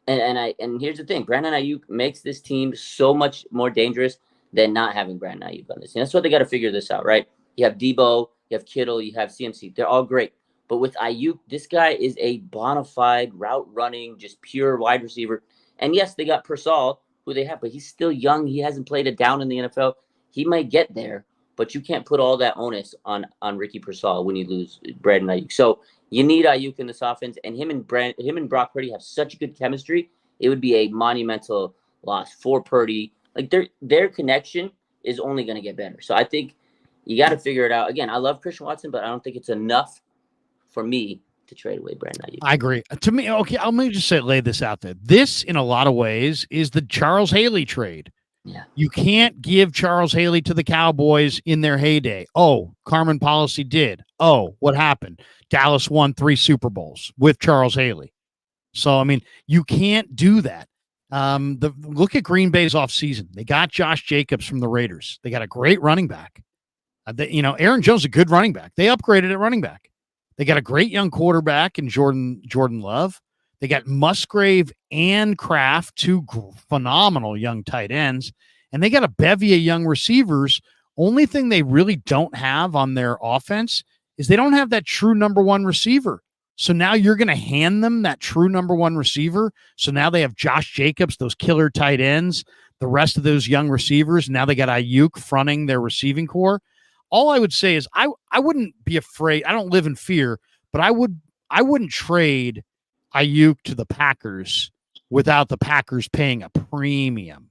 and here's the thing, Brandon Aiyuk makes this team so much more dangerous than not having Brandon Aiyuk on this team. That's what they got to figure this out, right? You have Debo, you have Kittle, you have CMC. They're all great. But with Aiyuk, this guy is a bona fide route running, just pure wide receiver. And yes, they got Persall, who they have, but he's still young. He hasn't played it down in the NFL. He might get there, but you can't put all that onus on Ricky Persall when you lose Brandon Aiyuk. So you need Aiyuk in this offense, and him and Brock Purdy have such good chemistry. It would be a monumental loss for Purdy. Like their connection is only going to get better. So I think you got to figure it out. Again, I love Christian Watson, but I don't think it's enough for me to trade away Brandon Aiyuk. I agree. To me, okay, I'll maybe just lay this out there. This, in a lot of ways, is the Charles Haley trade. Yeah. You can't give Charles Haley to the Cowboys in their heyday. Oh, Carmen Policy did. Oh, what happened? Dallas won 3 Super Bowls with Charles Haley. So, I mean, you can't do that. Look at Green Bay's offseason. They got Josh Jacobs from the Raiders. They got a great running back. Aaron Jones is a good running back. They upgraded at running back. They got a great young quarterback in Jordan Love. They got Musgrave and Kraft, 2 phenomenal young tight ends. And they got a bevy of young receivers. Only thing they really don't have on their offense is they don't have that true number 1 receiver. So now you're going to hand them that true number 1 receiver. So now they have Josh Jacobs, those killer tight ends, the rest of those young receivers. Now they got Aiyuk fronting their receiving core. All I would say is I wouldn't be afraid. I don't live in fear, but I wouldn't trade Aiyuk to the Packers without the Packers paying a premium.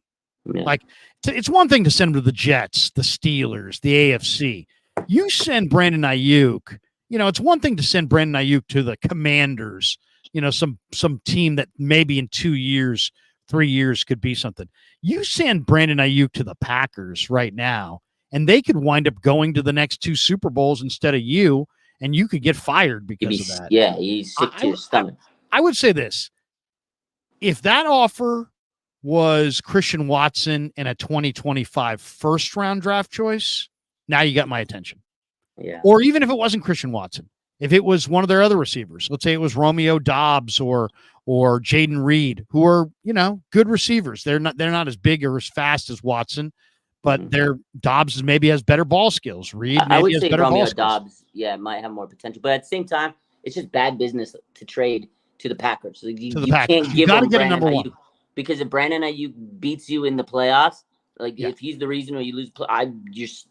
Yeah. Like it's one thing to send him to the Jets, the Steelers, the AFC. You send Brandon Aiyuk, it's one thing to send Brandon Aiyuk to the Commanders, some team that maybe in 2 years, 3 years could be something. You send Brandon Aiyuk to the Packers right now, and they could wind up going to the next 2 Super Bowls instead of you, and you could get fired because of that. Yeah, he's sick to his stomach. I would say this. If that offer was Christian Watson and a 2025 first-round draft choice, now you got my attention. Yeah. Or even if it wasn't Christian Watson, if it was one of their other receivers, let's say it was Romeo Doubs or Jaden Reed, who are, good receivers. They're not as big or as fast as Watson, but Dobbs maybe has better ball skills. Reed maybe I would has say better Romeo ball skills. Doubs, might have more potential. But at the same time, it's just bad business to trade to the Packers. So you can't give him get a number 1. Because if Brandon Aiyuk beats you in the playoffs, if he's the reason why you lose,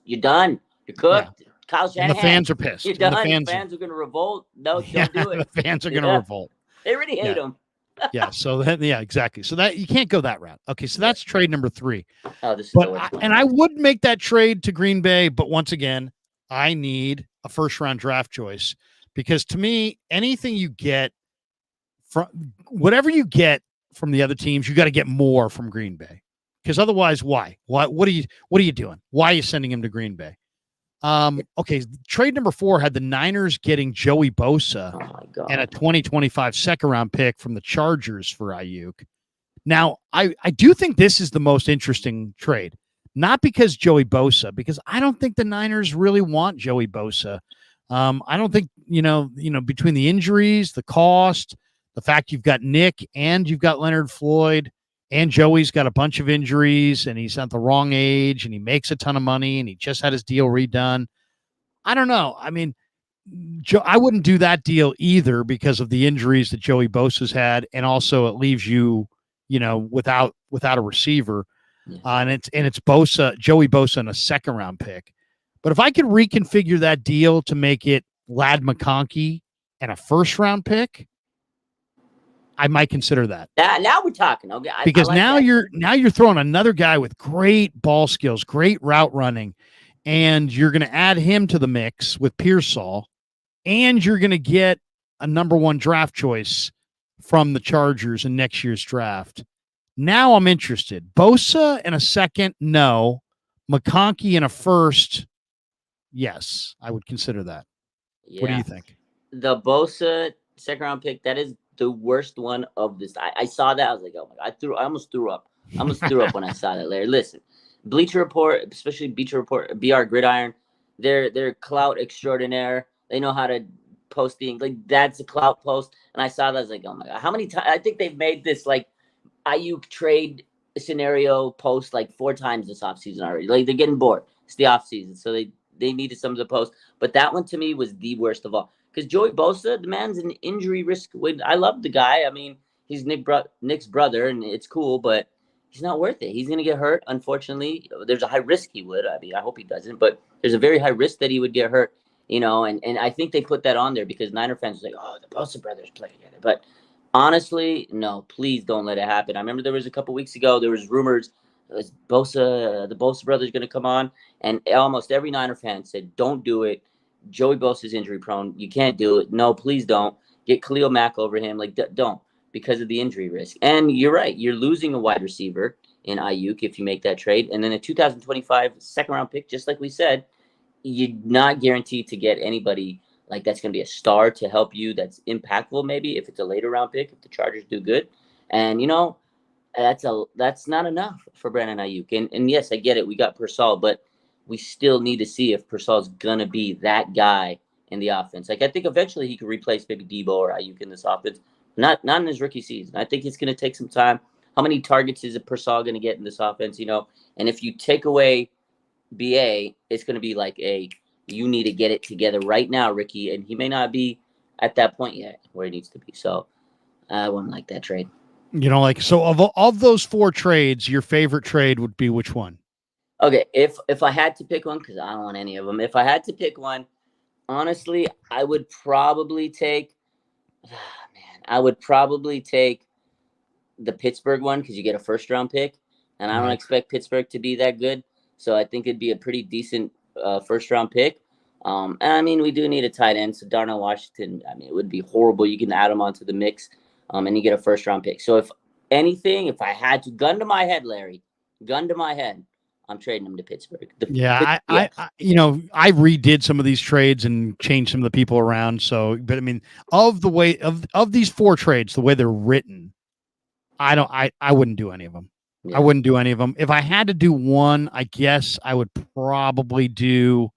you're done. You're cooked. Yeah. Kyle Shanahan. And the fans are pissed. You're done. The fans are going to revolt. No, don't do it. The fans are going to revolt. They already hate him. So exactly. So that you can't go that route. Okay, so that's trade number 3. Oh, this is I would make that trade to Green Bay, but once again, I need a first-round draft choice because to me, anything you get from whatever you get from the other teams, you got to get more from Green Bay. Because otherwise, why? What are you doing? Why are you sending him to Green Bay? Okay, trade number 4 had the Niners getting Joey Bosa and a 2025 second-round pick from the Chargers for Aiyuk. Now, I do think this is the most interesting trade. Not because Joey Bosa, because I don't think the Niners really want Joey Bosa. I don't think, between the injuries, the cost, the fact you've got Nick and you've got Leonard Floyd, and Joey's got a bunch of injuries and he's at the wrong age and he makes a ton of money and he just had his deal redone. I don't know. I mean, I wouldn't do that deal either because of the injuries that Joey Bosa's had. And also it leaves you, without a receiver. Yeah. And it's Joey Bosa and a second round pick. But if I could reconfigure that deal to make it Ladd McConkey and a first round pick, I might consider that. Now we're talking. Okay, because now you're throwing another guy with great ball skills, great route running, and you're going to add him to the mix with Pearsall, and you're going to get a number 1 draft choice from the Chargers in next year's draft. Now I'm interested. Bosa in a second, no. McConkey in a first, yes. I would consider that. Yeah. What do you think? The Bosa second round pick, that is the worst one of this. I saw that. I was like, oh my God, I almost threw up. I almost threw up when I saw that, Larry. Listen, Bleacher Report, especially Bleacher Report, BR Gridiron, they're clout extraordinaire. They know how to post like that's a clout post. And I saw that, I was like, oh my god, how many times? I think they've made this like Aiyuk trade scenario post like 4 times this offseason already. Like they're getting bored. It's the offseason, so they needed some of the post. But that one to me was the worst of all because Joey Bosa, the man's an injury risk. I love the guy. I mean, he's Nick's brother, and it's cool, but he's not worth it. He's gonna get hurt. Unfortunately, there's a high risk he would. I mean, I hope he doesn't, but there's a very high risk that he would get hurt. You know, and I think they put that on there because Niner fans were like, oh, the Bosa brothers play together, but honestly, no, please don't let it happen. I remember there was a couple weeks ago, there was rumors the Bosa brothers going to come on, and almost every Niner fan said, don't do it. Joey Bosa's injury prone. You can't do it. No, please don't. Get Khalil Mack over him. Like, don't, because of the injury risk. And you're right. You're losing a wide receiver in Aiyuk if you make that trade. And then a 2025 second-round pick, just like we said, you're not guaranteed to get anybody like that's going to be a star to help you that's impactful maybe if it's a later round pick, if the Chargers do good. And, you know, that's not enough for Brandon Aiyuk. And yes, I get it. We got Purcell, but we still need to see if Purcell's going to be that guy in the offense. Like, I think eventually he could replace maybe Debo or Aiyuk in this offense. Not in his rookie season. I think it's going to take some time. How many targets is a Purcell going to get in this offense, you know? And if you take away BA, it's going to be like you need to get it together right now, Ricky, and he may not be at that point yet where he needs to be. So I wouldn't like that trade. You know, like, so of those 4 trades, your favorite trade would be which one? Okay, if I had to pick one, because I don't want any of them. If I had to pick one, honestly, I would probably take the Pittsburgh one because you get a first-round pick, and I don't expect Pittsburgh to be that good. So I think it'd be a pretty decent first-round pick. And I mean, we do need a tight end. So Darnell Washington, I mean, it would be horrible. You can add him onto the mix, and you get a first-round pick. So if anything, if I had to, gun to my head, Larry, I'm trading him to Pittsburgh. I you know, I redid some of these trades and changed some of the people around. So, but I mean, of the way of these 4 trades, the way they're written, I wouldn't do any of them. Yeah. I wouldn't do any of them. If I had to do one, I guess I would probably do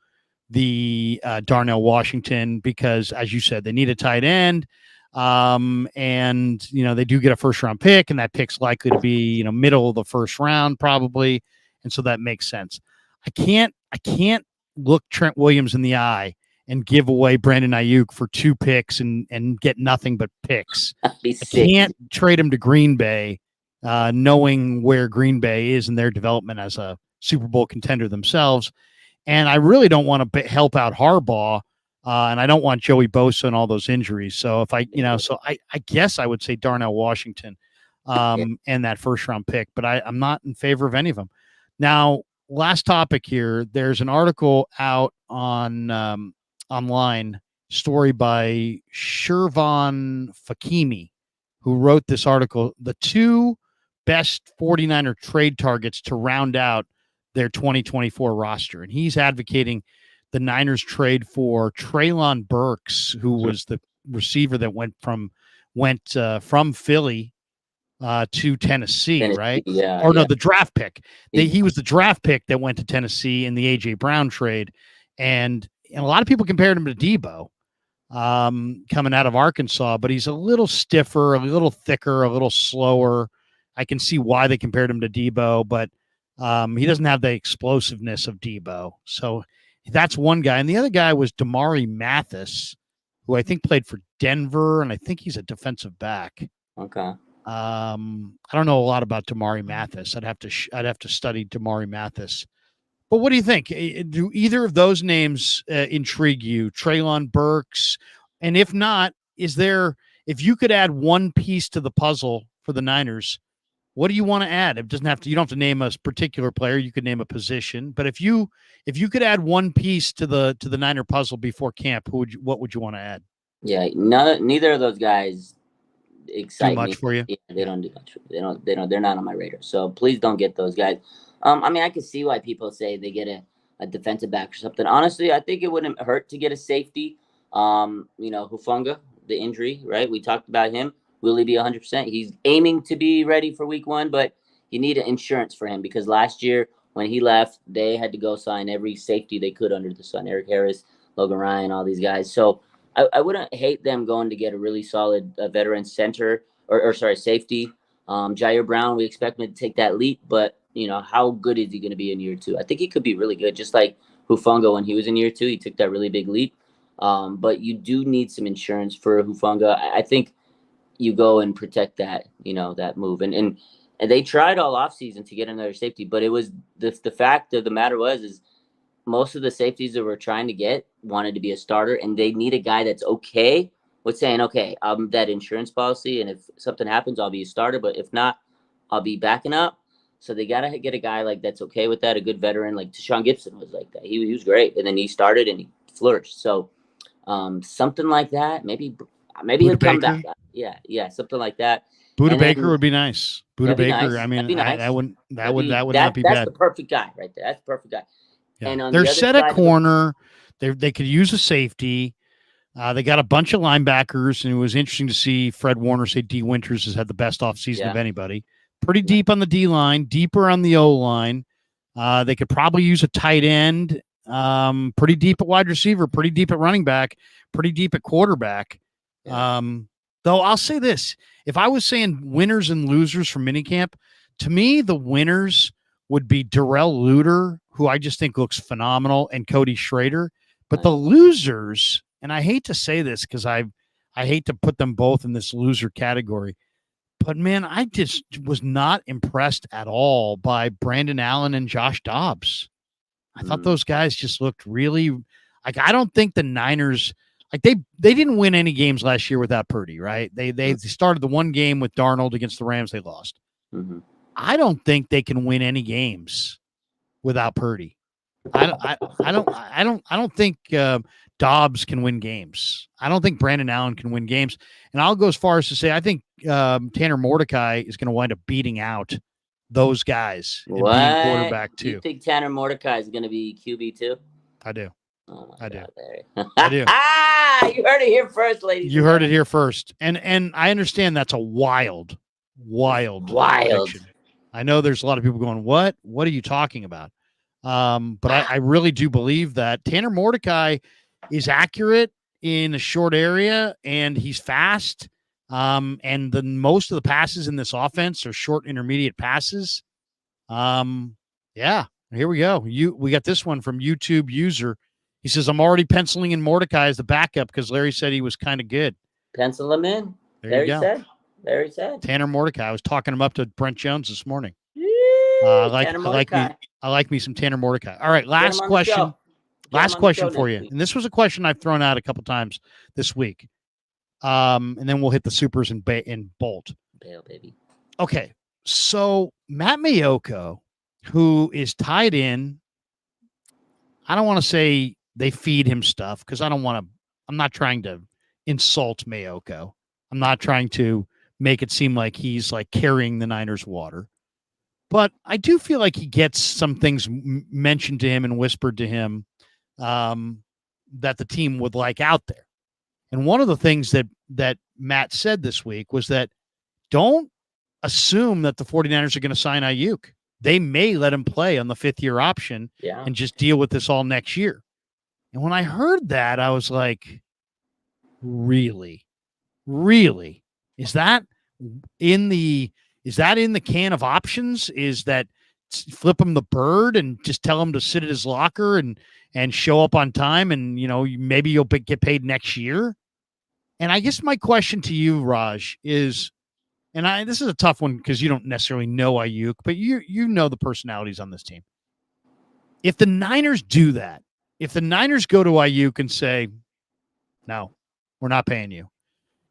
the Darnell Washington because, as you said, they need a tight end. And, you know, they do get a first-round pick, and that pick's likely to be, you know, middle of the first round probably. And so that makes sense. I can't look Trent Williams in the eye and give away Brandon Aiyuk for 2 picks and get nothing but picks. I can't trade him to Green Bay, knowing where Green Bay is in their development as a Super Bowl contender themselves. And I really don't want to help out Harbaugh, and I don't want Joey Bosa and all those injuries. So if I guess I would say Darnell Washington and that first-round pick, but I'm not in favor of any of them. Now, last topic here. There's an article out on online, story by Shervan Fakimi, who wrote this article, the 2 best 49er trade targets to round out their 2024 roster. And he's advocating the Niners trade for Treylon Burks, who was the receiver that went from Philly to Tennessee, right? Yeah. Or no, the draft pick. He was the draft pick that went to Tennessee in the A.J. Brown trade. And a lot of people compared him to Debo coming out of Arkansas, but he's a little stiffer, a little thicker, a little slower. I can see why they compared him to Debo, but he doesn't have the explosiveness of Debo. So that's one guy. And the other guy was Damari Mathis, who I think played for Denver, and I think he's a defensive back. Okay. I don't know a lot about Damari Mathis. I'd have to study Damari Mathis. But what do you think? Do either of those names intrigue you? Treylon Burks, and if not, if you could add one piece to the puzzle for the Niners, what do you want to add? It doesn't have to. You don't have to name a particular player. You could name a position. But if you could add one piece to the Niner puzzle before camp, what would you want to add? Yeah, neither of those guys excite me. Too much for you? Yeah, they don't do much. They're not on my radar. So please don't get those guys. I mean, I can see why people say they get a defensive back or something. Honestly, I think it wouldn't hurt to get a safety. Hufanga, the injury, right? We talked about him. Will he be 100%? He's aiming to be ready for week 1, but you need an insurance for him because last year when he left, they had to go sign every safety they could under the sun. Eric Harris, Logan Ryan, all these guys. So I wouldn't hate them going to get a really solid veteran center or safety. Jair Brown, we expect him to take that leap, but how good is he going to be in year 2? I think he could be really good, just like Hufanga when he was in year 2. He took that really big leap. But you do need some insurance for Hufanga. I think you go and protect that, that move. And they tried all offseason to get another safety, but it was the fact of the matter is most of the safeties that we're trying to get wanted to be a starter, and they need a guy that's okay with saying, okay, I'm that insurance policy, and if something happens, I'll be a starter, but if not, I'll be backing up. So they got to get a guy like that's okay with that, a good veteran like Deshaun Gibson was like that. He was great, and then he started and he flourished. So something like that, maybe he'll come back. Yeah, something like that. Buda Baker would be nice. Buda Baker, nice. I mean, nice. that would not be bad. That's the perfect guy right there. That's the perfect guy. Yeah. And they're set at corner. They could use a safety. They got a bunch of linebackers, and it was interesting to see Fred Warner say D. Winters has had the best offseason of anybody. Pretty deep on the D line, deeper on the O line. They could probably use a tight end. Pretty deep at wide receiver, pretty deep at running back, pretty deep at quarterback. Though I'll say this, if I was saying winners and losers from minicamp, to me, the winners would be Darrell Luter, who I just think looks phenomenal, and Cody Schrader. But the losers, and I hate to say this because I hate to put them both in this loser category, but man, I just was not impressed at all by Brandon Allen and Josh Dobbs. I thought those guys just looked really like, I don't think the Niners, like they didn't win any games last year without Purdy, right? They started the one game with Darnold against the Rams, they lost. Mm-hmm. I don't think they can win any games without Purdy. I don't think Dobbs can win games. I don't think Brandon Allen can win games. And I'll go as far as to say I think Tanner Mordecai is going to wind up beating out those guys and being quarterback too. You think Tanner Mordecai is going to be QB too? I do. Oh I do. I do. You heard it here first, ladies. You heard it here first. And I understand that's a wild prediction. I know there's a lot of people going, what are you talking about? But I really do believe that Tanner Mordecai is accurate in a short area and he's fast. And most of the passes in this offense are short intermediate passes. Yeah, here we go. We got this one from YouTube user. He says, I'm already penciling in Mordecai as the backup because Larry said he was kind of good. Pencil him in. There he said. Tanner Mordecai. I was talking him up to Brent Jones this morning. I like me some Tanner Mordecai. All right, last question. Last question for you. And this was a question I've thrown out a couple times this week. And then we'll hit the supers and bolt. Bail, baby. Okay, so Matt Mayoko, who is tied in, I don't want to say they feed him stuff because I'm not trying to insult Mayoko. I'm not trying to make it seem like he's like carrying the Niners water. But I do feel like he gets some things mentioned to him and whispered to him that the team would like out there. And one of the things that Matt said this week was that don't assume that the 49ers are going to sign Aiyuk. They may let him play on the 5th-year option and just deal with this all next year. And when I heard that, I was like, really? Really? Is that in the can of options? Is that flip him the bird and just tell him to sit at his locker and show up on time and, maybe you'll get paid next year? And I guess my question to you, Raj, is, and this is a tough one because you don't necessarily know Aiyuk, but you know the personalities on this team. If the Niners do that, if the Niners go to Aiyuk and say, no, we're not paying you.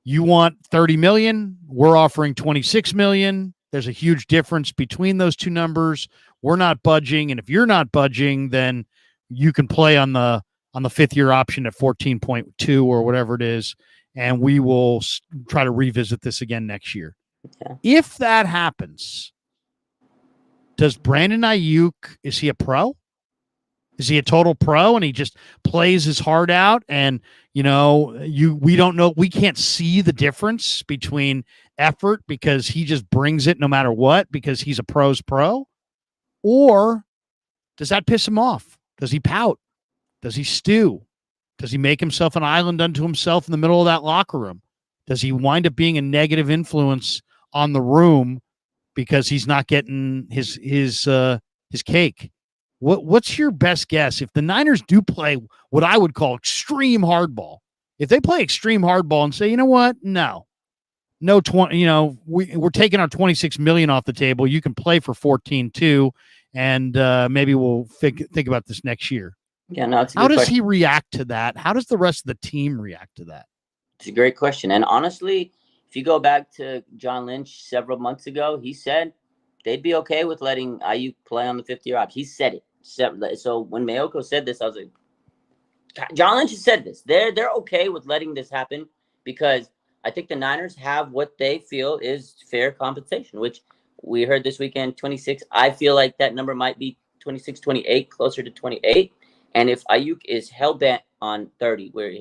You want $30 million, we're offering $26 million. There's a huge difference between those two numbers. We're not budging, and if you're not budging, then you can play on the 5th-year option at 14.2 or whatever it is, and we will try to revisit this again next year. Okay. If that happens, does Brandon Aiyuk, is he a pro? Is he a total pro and he just plays his heart out? And, we don't know. We can't see the difference between effort because he just brings it no matter what because he's a pro's pro. Or does that piss him off? Does he pout? Does he stew? Does he make himself an island unto himself in the middle of that locker room? Does he wind up being a negative influence on the room because he's not getting his cake? What's your best guess if the Niners do play what I would call extreme hardball? If they play extreme hardball and say, you know what, no 20, we're taking our $26 million off the table. You can play for 14-2, and maybe we'll think about this next year. Yeah, no, it's a How good does question. he react to that? How does the rest of the team react to that? It's a great question. And honestly, if you go back to John Lynch several months ago, he said they'd be okay with letting Aiyuk play on the 5th-year option. He said it. So when Mayoko said this, I was like, John Lynch has said this. They're okay with letting this happen because I think the Niners have what they feel is fair compensation, which we heard this weekend, 26. I feel like that number might be 26, 28, closer to 28. And if Aiyuk is hell-bent on 30, where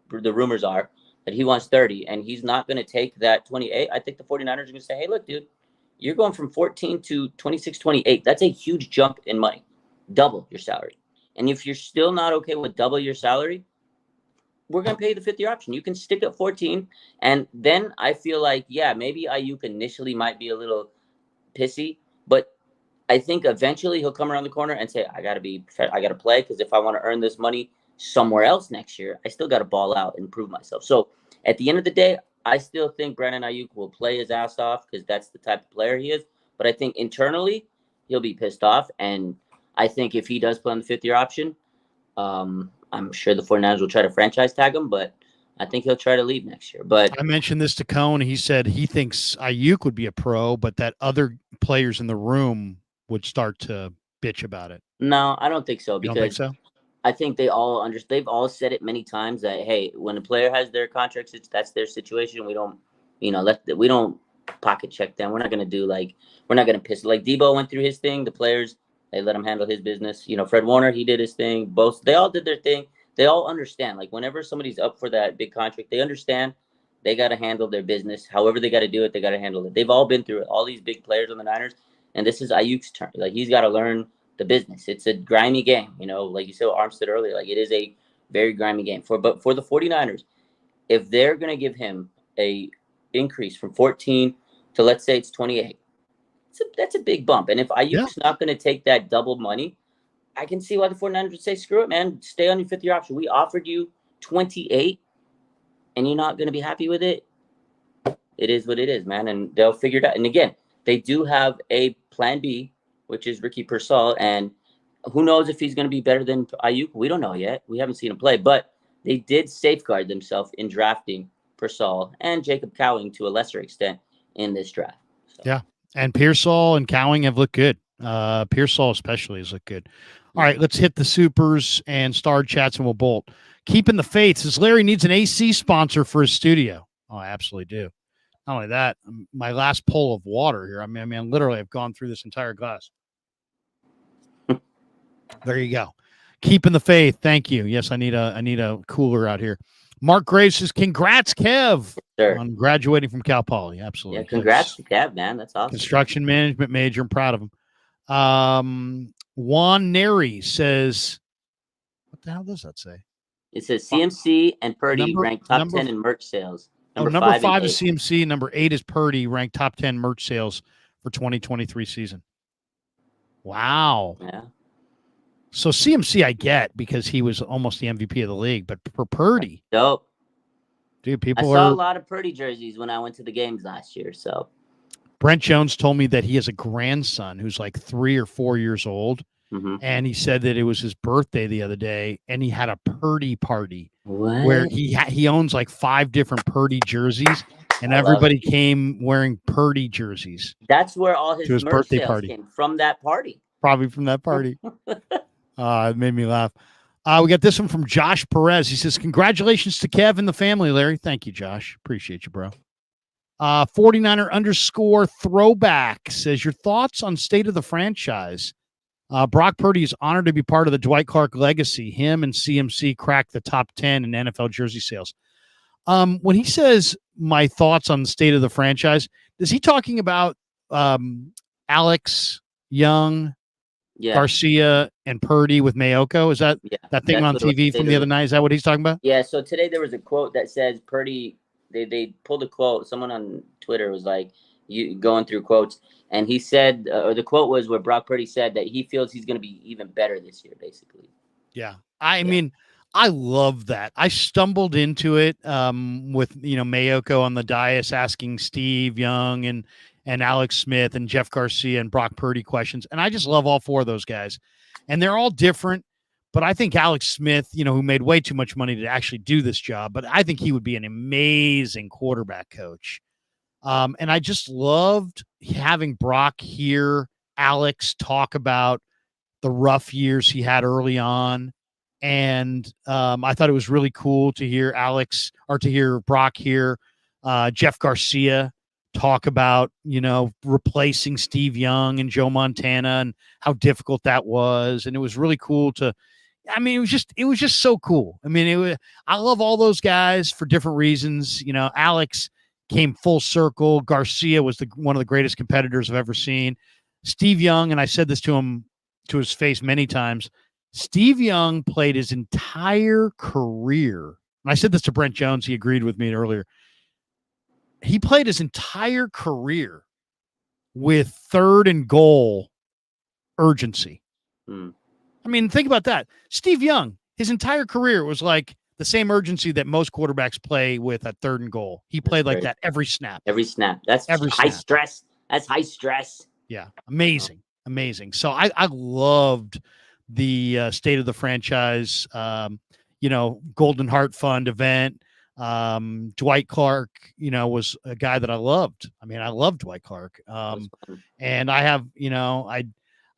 the rumors are that he wants 30, and he's not going to take that 28, I think the 49ers are going to say, hey, look, dude, you're going from 14 to 26, 28. That's a huge jump in money. Double your salary. And if you're still not okay with double your salary, we're going to pay you the 5th-year option. You can stick at 14. And then I feel like, yeah, maybe Aiyuk initially might be a little pissy, but I think eventually he'll come around the corner and say, I got to play, because if I want to earn this money somewhere else next year, I still got to ball out and prove myself. So at the end of the day, I still think Brandon Aiyuk will play his ass off because that's the type of player he is. But I think internally he'll be pissed off. And I think if he does play on the 5th-year option, I'm sure the 49ers will try to franchise tag him, but I think he'll try to leave next year. But I mentioned this to Cone. He said he thinks Aiyuk would be a pro, but that other players in the room would start to bitch about it. No, I don't think so. You don't think so? I think they all understand. They've all said it many times that, hey, when a player has their contract, that's their situation. We don't, we don't pocket check them. We're not going to we're not going to piss. Like Debo went through his thing. The players, they let him handle his business. Fred Warner, he did his thing. They all did their thing. They all understand. Like whenever somebody's up for that big contract, they understand they got to handle their business. However they got to do it, they got to handle it. They've all been through it. All these big players on the Niners, and this is Aiyuk's turn. Like he's got to learn the business. It's a grimy game, like you said with Armstead earlier. Like it is a very grimy game. But for the 49ers, if they're going to give him a increase from 14 to, let's say, it's 28, that's a big bump. And if Aiyuk's not going to take that double money, I can see why the 49ers would say, screw it, man. Stay on your 5th-year option. We offered you 28, and you're not going to be happy with it. It is what it is, man, and they'll figure it out. And again, they do have a plan B, which is Ricky Pearsall, and who knows if he's going to be better than Aiyuk? We don't know yet. We haven't seen him play, but they did safeguard themselves in drafting Pearsall and Jacob Cowing to a lesser extent in this draft. So. Yeah, and Pearsall and Cowing have looked good. Pearsall especially has looked good. All right, let's hit the supers and star chats, and we'll bolt. Keeping the faith says Larry needs an AC sponsor for his studio. Oh, I absolutely do. Not only that, my last pull of water here. I mean, literally, I've gone through this entire glass. There you go. Keeping the faith. Thank you. Yes, I need a cooler out here. Mark Graves says, congrats, Kev, on graduating from Cal Poly. Absolutely. Yeah, congrats to Kev, man. That's awesome. Construction management major. I'm proud of him. Juan Neri says, what the hell does that say? It says CMC and Purdy ranked top 10 in merch sales. Number 5 is CMC. Number 8 is Purdy, ranked top 10 merch sales for 2023 season. Wow. Yeah. So CMC I get because he was almost the MVP of the league, but for Purdy, dope. Dude, I saw a lot of Purdy jerseys when I went to the games last year. So Brent Jones told me that he has a grandson who's like 3 or 4 years old. Mm-hmm. And he said that it was his birthday the other day, and he had a Purdy party where he owns like 5 different Purdy jerseys, and everybody came wearing Purdy jerseys. That's where all his birthday party came from. That party, probably from that party. It made me laugh. We got this one from Josh Perez. He says, "Congratulations to Kev and the family, Larry." Thank you, Josh. Appreciate you, bro. 49er _ throwback says, your thoughts on state of the franchise. Brock Purdy is honored to be part of the Dwight Clark legacy. Him and CMC cracked the top 10 in NFL jersey sales. When he says my thoughts on the state of the franchise, is he talking about Alex, Young, Garcia and Purdy with Mayoko. Is that that thing on TV from the other night? Is that what he's talking about? Yeah. So today there was a quote that says Purdy. They pulled a quote. Someone on Twitter was like, "You going through quotes," and he said, or the quote was where Brock Purdy said that he feels he's going to be even better this year, basically. Yeah, I mean, I love that. I stumbled into it with Mayoko on the dais asking Steve Young and Alex Smith and Jeff Garcia and Brock Purdy questions, and I just love all four of those guys, and they're all different. But I think Alex Smith, who made way too much money to actually do this job, but I think he would be an amazing quarterback coach. And I just loved having Brock hear Alex talk about the rough years he had early on. And I thought it was really cool to hear Brock hear Jeff Garcia talk about, replacing Steve Young and Joe Montana and how difficult that was. And it was really cool it was just so cool. I mean, I love all those guys for different reasons. Alex came full circle. Garcia was one of the greatest competitors I've ever seen. Steve Young, and I said this to him to his face many times, Steve Young played his entire career. And I said this to Brent Jones. He agreed with me earlier. He played his entire career with 3rd and goal urgency. I mean, think about that. Steve Young, his entire career was like the same urgency that most quarterbacks play with at 3rd and goal. He played like that every snap. Every snap. That's high stress. That's high stress. Yeah. Amazing. Amazing. So I loved the State of the Franchise, Golden Heart Fund event. Dwight Clark, was a guy that I loved. I mean, I love Dwight Clark. And I have,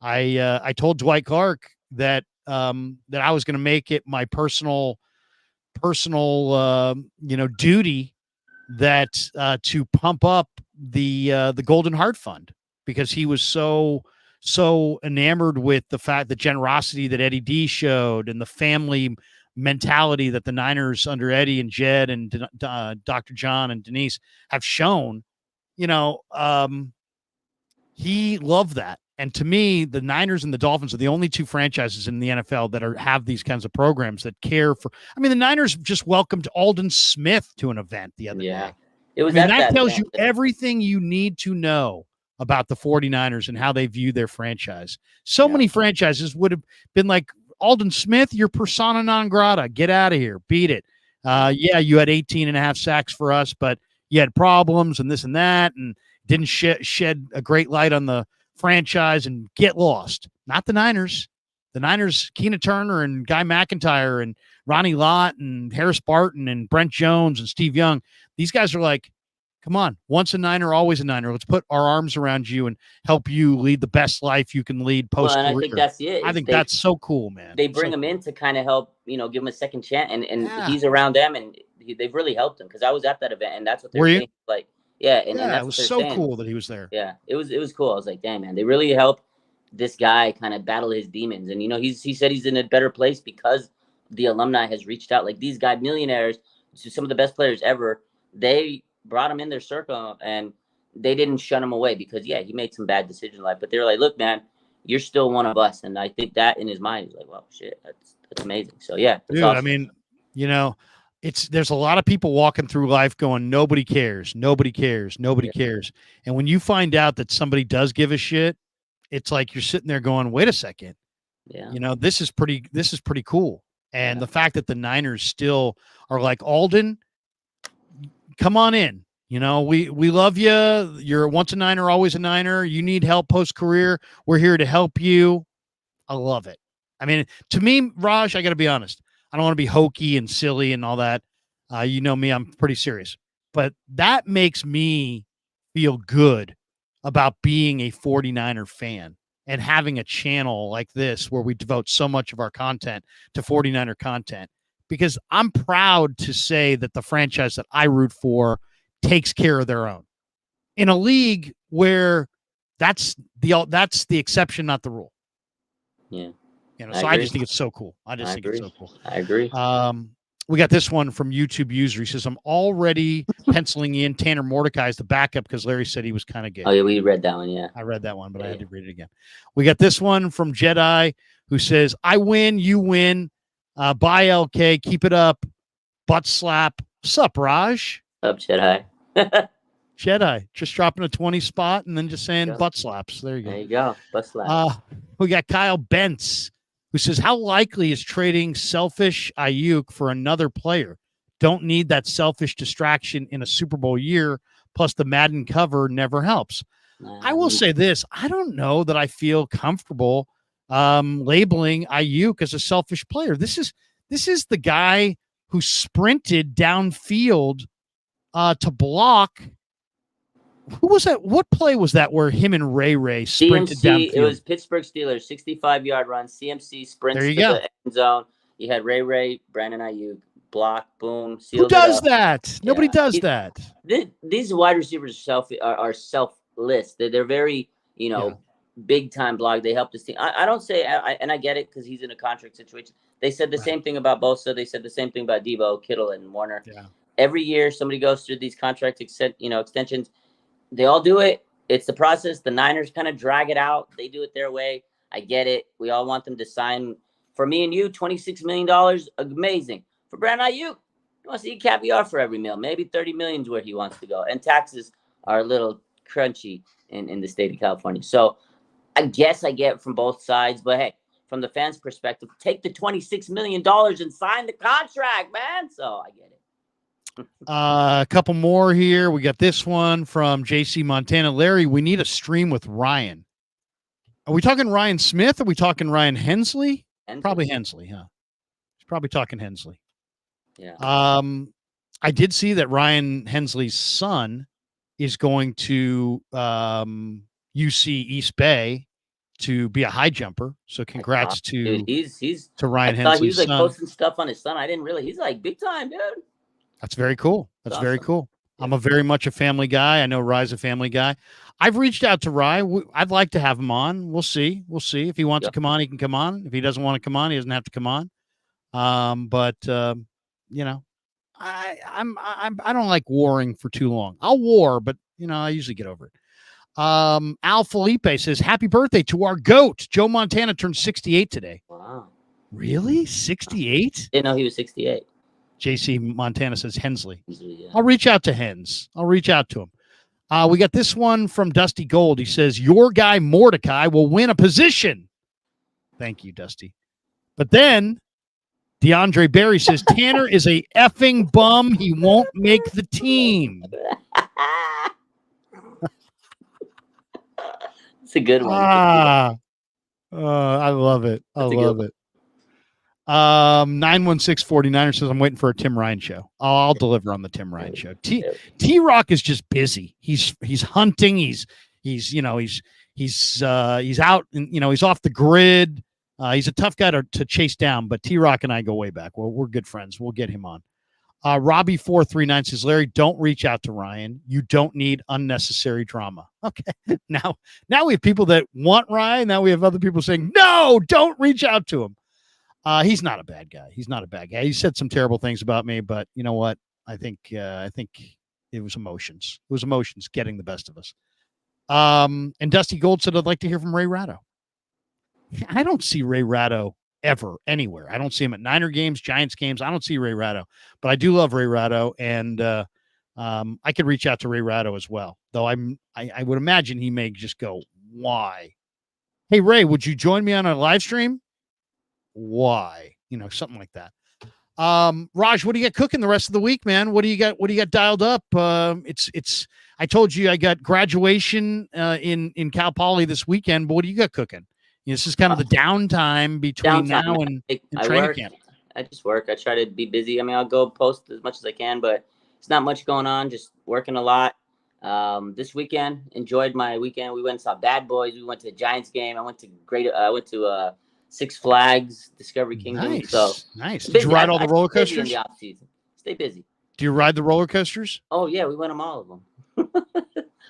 I told Dwight Clark that I was going to make it my personal duty that to pump up the Golden Heart Fund, because he was so enamored with the fact, the generosity that Eddie D showed and the family mentality that the Niners under Eddie and Jed and Dr. John and Denise have shown. He loved that. And to me, the Niners and the Dolphins are the only two franchises in the NFL that have these kinds of programs that care for. I mean, the Niners just welcomed Alden Smith to an event the other day. It was that tells you everything you need to know about the 49ers and how they view their franchise. So many franchises would have been like, Alden Smith, you're persona non grata. Get out of here. Beat it. You had 18 and a half sacks for us, but you had problems and this and that, and didn't shed a great light on the franchise, and get lost. Not the Niners. The Niners, Keena Turner and Guy McIntyre and Ronnie Lott and Harris Barton and Brent Jones and Steve Young. These guys are like, come on, once a Niner, always a Niner. Let's put our arms around you and help you lead the best life you can lead post-career. I think that's it. I think that's so cool, man. They bring him in to kind of help, give him a second chance, and he's around them, and they've really helped him, because I was at that event, and that's what they're saying. Like, and that's it was so cool that he was there. Yeah, it was cool. I was like, damn, man, they really helped this guy kind of battle his demons, and he said he's in a better place because the alumni has reached out. Like, these guys, millionaires, some of the best players ever, they brought him in their circle, and they didn't shut him away because he made some bad decisions in life, but they were like, look, man, you're still one of us. And I think that in his mind, he's like, well, shit, that's amazing. So that's dude, awesome. I mean, there's a lot of people walking through life going, nobody cares, nobody cares, nobody cares. And when you find out that somebody does give a shit, it's like you're sitting there going, wait a second. This is pretty cool. And the fact that the Niners still are like, Alden, come on in. We love you. You're once a Niner, always a Niner. You need help post-career. We're here to help you. I love it. I mean, to me, Raj, I got to be honest. I don't want to be hokey and silly and all that. You know me, I'm pretty serious. But that makes me feel good about being a 49er fan and having a channel like this where we devote so much of our content to 49er content, because I'm proud to say that the franchise that I root for takes care of their own in a league where that's the exception, not the rule. Yeah. So I just think it's so cool. I think it's so cool. I agree. We got this one from YouTube user. He says, I'm already penciling in Tanner Mordecai as the backup because Larry said he was kind of gay. Oh, yeah, we read that one, yeah. I read that one, but I had to read it again. We got this one from Jedi who says, I win, you win. Bye, LK. Keep it up. Butt slap. Sup, Raj? Up, Jedi. Jedi. Just dropping a 20 spot and then just saying butt slaps. There you go. There you go. Butt slaps. We got Kyle Bentz, who says, how likely is trading selfish Aiyuk for another player? Don't need that selfish distraction in a Super Bowl year. Plus, the Madden cover never helps. I will say this. I don't know that I feel comfortable labeling Aiyuk as a selfish player. This is the guy who sprinted downfield to block. Who was that? What play was that where him and Ray sprinted downfield? It was Pittsburgh Steelers, 65-yard run. CMC sprints to the end zone. You had Ray, Brandon Aiyuk, block, boom. Who does that? Nobody does that. These wide receivers are selfless. They're very, big time block. They help this team. I don't say, and I get it because he's in a contract situation. They said the same thing about Bosa. They said the same thing about Debo, Kittle, and Warner. Yeah. Every year somebody goes through these contract extensions. They all do it. It's the process. The Niners kind of drag it out. They do it their way. I get it. We all want them to sign. For me and you, $26 million, amazing. For Brandon Aiyuk, you want to see caviar for every meal. Maybe $30 million is where he wants to go. And taxes are a little crunchy in the state of California. So I guess I get it from both sides. But, hey, from the fans' perspective, take the $26 million and sign the contract, man. So I get it. A couple more here. We got this one from JC Montana. Larry, we need a stream with Ryan. Are we talking Ryan Smith? Or are we talking Ryan Hensley? Probably Hensley, huh? He's probably talking Hensley. Yeah. I did see that Ryan Hensley's son is going to UC East Bay to be a high jumper. So congrats to Ryan Hensley's he was like son. Posting stuff on his son. I didn't really. He's like big time, dude. That's very cool. That's awesome. Very cool. I'm a very much a family guy. I know Rye's a family guy. I've reached out to Rye. I'd like to have him on. We'll see. If he wants to come on, he can come on. If he doesn't want to come on, he doesn't have to come on. I don't like warring for too long. I'll war, but I usually get over it. Al Felipe says, happy birthday to our GOAT. Joe Montana turned 68 today. Wow. Really? 68? Didn't know he was 68. JC Montana says Hensley. Yeah. I'll reach out to Hens. I'll reach out to him. We got this one from Dusty Gold. He says, your guy Mordecai will win a position. Thank you, Dusty. But then DeAndre Berry says, Tanner is a effing bum. He won't make the team. It's a good one. I love it. I love it. 91649er says, I'm waiting for a Tim Ryan show. I'll deliver on the Tim Ryan show. T-Rock is just busy. He's hunting. He's out and, he's off the grid. He's a tough guy to chase down, but T-Rock and I go way back. Well, we're good friends. We'll get him on. Robbie439 says, Larry, don't reach out to Ryan. You don't need unnecessary drama. Okay. Now we have people that want Ryan. Now we have other people saying, no, don't reach out to him. He's not a bad guy. He said some terrible things about me, but you know what? I think it was emotions. It was emotions getting the best of us. And Dusty Gold said, I'd like to hear from Ray Ratto. I don't see Ray Ratto ever anywhere. I don't see him at Niner games, Giants games. I don't see Ray Ratto, but I do love Ray Ratto, and I could reach out to Ray Ratto as well. Though I would imagine he may just go, why? Hey Ray, would you join me on a live stream? Why? Something like that. Raj, what do you got cooking the rest of the week, man? What do you got dialed up? I told you I got graduation in Cal Poly this weekend, but what do you got cooking? This is kind of the downtime between now and training camp. I just work. I try to be busy. I mean, I'll go post as much as I can, but it's not much going on. Just working a lot. This weekend, enjoyed my weekend. We went and saw Bad Boys. We went to a Giants game. I went to Six Flags, Discovery Kingdom. Nice. So nice. Did you ride all the roller coasters? In the off season. Stay busy. Do you ride the roller coasters? Oh yeah, we went all of them.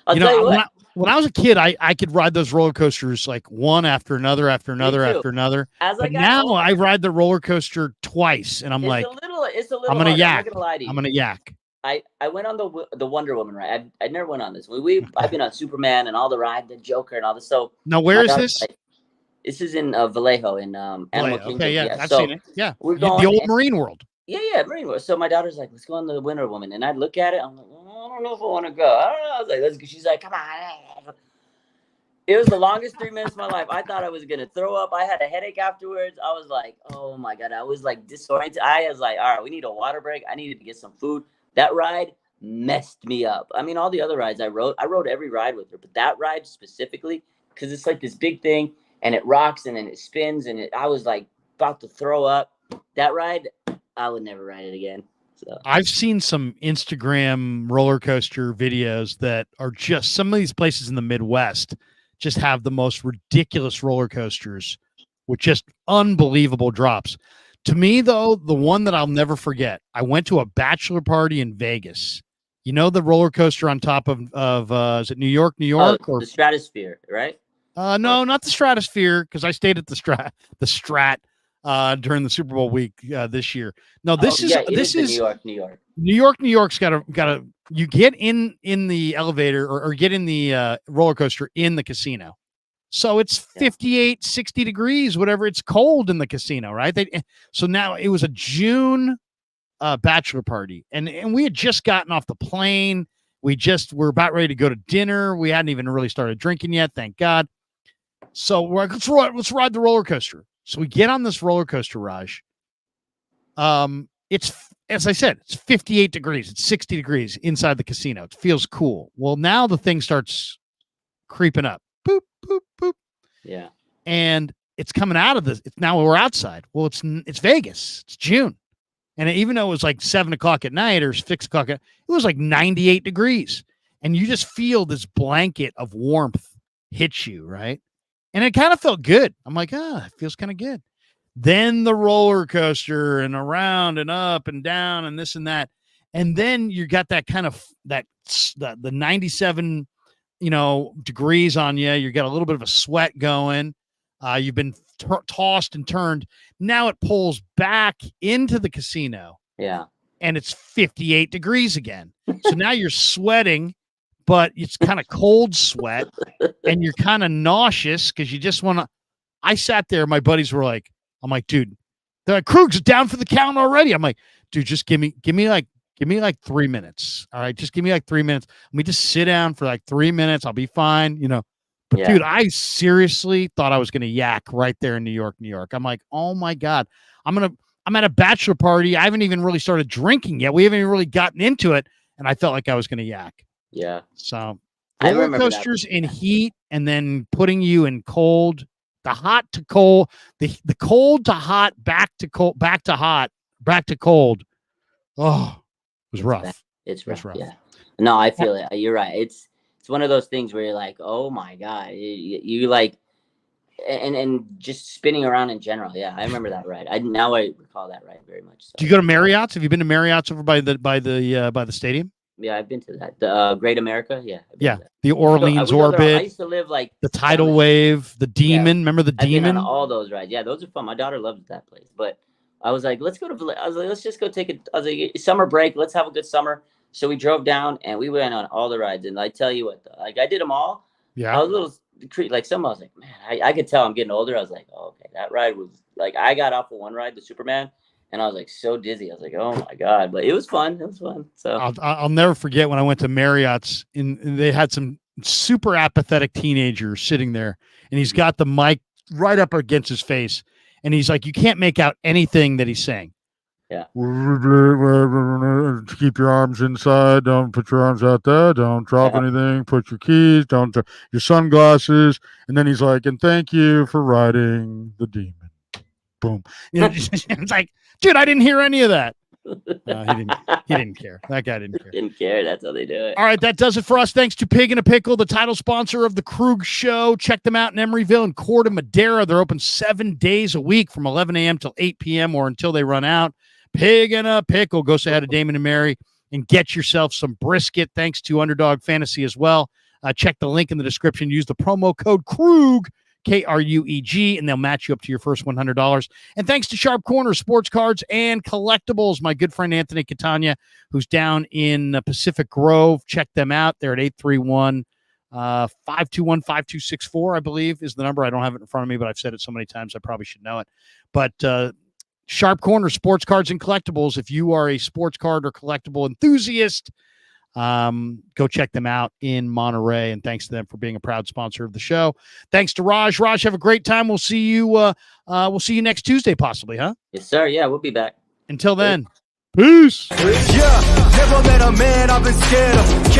I'll tell you what. When I was a kid, I could ride those roller coasters like one after another. But now I ride the roller coaster twice, and I'm like, it's a little. I'm gonna hard. yak. I'm not gonna lie to you. I'm gonna yak. I went on the Wonder Woman ride. I never went on this. I've been on Superman and all the ride, the Joker and all this. So now, where is this? Like, this is in Vallejo in Animal Kingdom. Okay, yeah, I've seen it. Yeah, we're going the old Marine World. Yeah, Marine World. So my daughter's like, let's go on the Wonder Woman, and I look at it. I'm like, I don't know if I want to go. I don't know. I was like, let's go. She's like, come on. It was the longest 3 minutes of my life. I thought I was gonna throw up. I had a headache afterwards. I was like, oh my God. I was like disoriented. I was like, all right, we need a water break. I needed to get some food. That ride messed me up. I mean, all the other rides I rode every ride with her, but that ride specifically, because it's like this big thing and it rocks and then it spins and I was like about to throw up. That ride, I would never ride it again. So I've seen some Instagram roller coaster videos that are just some of these places in the Midwest just have the most ridiculous roller coasters with just unbelievable drops. To me, though, the one that I'll never forget, I went to a bachelor party in Vegas. You know the roller coaster on top of is it New York, or the Stratosphere, right? No, not the Stratosphere, because I stayed at the Strat during the Super Bowl week this year. No, this is New York's got a you get in the elevator or get in the roller coaster in the casino. So it's 58, 60 degrees, whatever. It's cold in the casino, right? So now it was a June bachelor party, and we had just gotten off the plane. We're about ready to go to dinner. We hadn't even really started drinking yet, thank God. So we're like, let's ride the roller coaster. So we get on this roller coaster, Raj. It's, as I said, it's 58 degrees. It's 60 degrees inside the casino. It feels cool. Well, now the thing starts creeping up. Boop, boop, boop. Yeah. And it's coming out of this. Now we're outside. Well, it's Vegas. It's June. And even though it was like 7:00 at night or 6:00, it was like 98 degrees. And you just feel this blanket of warmth hit you, right? And it kind of felt good. I'm like, it feels kind of good. Then the roller coaster and around and up and down and this and that. And then you got that kind of the 97, degrees on you. You got a little bit of a sweat going. You've been tossed and turned. Now it pulls back into the casino. Yeah. And it's 58 degrees again. So now you're sweating, but it's kind of cold sweat and you're kind of nauseous because you just want to. I sat there. My buddies were like, I'm like, dude, they're like, Krueger's down for the count already. I'm like, dude, just give me like 3 minutes. All right. Just give me like 3 minutes. Let me just sit down for like 3 minutes. I'll be fine. But dude, I seriously thought I was going to yak right there in New York. I'm like, oh my God, I'm at a bachelor party. I haven't even really started drinking yet. We haven't even really gotten into it. And I felt like I was going to yak. Yeah. So roller coasters in heat and then putting you in cold, the hot to cold, the cold to hot, back to cold, back to hot, back to cold. Oh, it was rough. It's rough. Yeah. No, I feel it. You're right. It's one of those things where you're like, oh my God, you like, and just spinning around in general. Yeah, I remember that ride. I recall that ride very much. So. Do you go to Marriott's? Have you been to Marriott's over by the stadium? Yeah, I've been to that. The Great America. Yeah. Yeah. The Orleans Orbit. I used to live like the Tidal Wave, the Demon. Yeah. Remember the Demon? I've been on all those rides. Yeah, those are fun. My daughter loves that place. But I was like, let's just go take summer break. Let's have a good summer. So we drove down and we went on all the rides. And I tell you what, I did them all. Yeah. I was a little like some. I was like, man, I could tell I'm getting older. I was like, oh, okay, that ride was like I got off of one ride, the Superman. And I was like so dizzy. I was like, oh my God. But it was fun. So I'll never forget when I went to Marriott's and they had some super apathetic teenager sitting there and he's got the mic right up against his face. And he's like, you can't make out anything that he's saying. Yeah. Keep your arms inside. Don't put your arms out there. Don't drop anything. Put your keys. Don't your sunglasses. And then he's like, and thank you for riding the Demon. Boom. It's like, dude, I didn't hear any of that. He didn't care. That guy didn't care. Didn't care. That's how they do it. All right, that does it for us. Thanks to Pig in a Pickle, the title sponsor of the Krug Show. Check them out in Emeryville and Corte Madera. They're open 7 days a week from 11 a.m. till 8 p.m. or until they run out. Pig in a Pickle. Go say hi to Damon and Mary and get yourself some brisket. Thanks to Underdog Fantasy as well. Check the link in the description. Use the promo code KRUG. KRUEG, and they'll match you up to your first $100. And thanks to Sharp Corner Sports Cards and Collectibles, my good friend Anthony Catania, who's down in Pacific Grove. Check them out. They're at 831-521-5264, I believe is the number. I don't have it in front of me, but I've said it so many times I probably should know it. But Sharp Corner Sports Cards and Collectibles, if you are a sports card or collectible enthusiast, go check them out in Monterey, and thanks to them for being a proud sponsor of the show. Thanks to Raj. Raj, have a great time. We'll see you next Tuesday, possibly, huh? Yes, sir. Yeah, we'll be back. Until then, peace. Yeah, never met a man I've been scared of.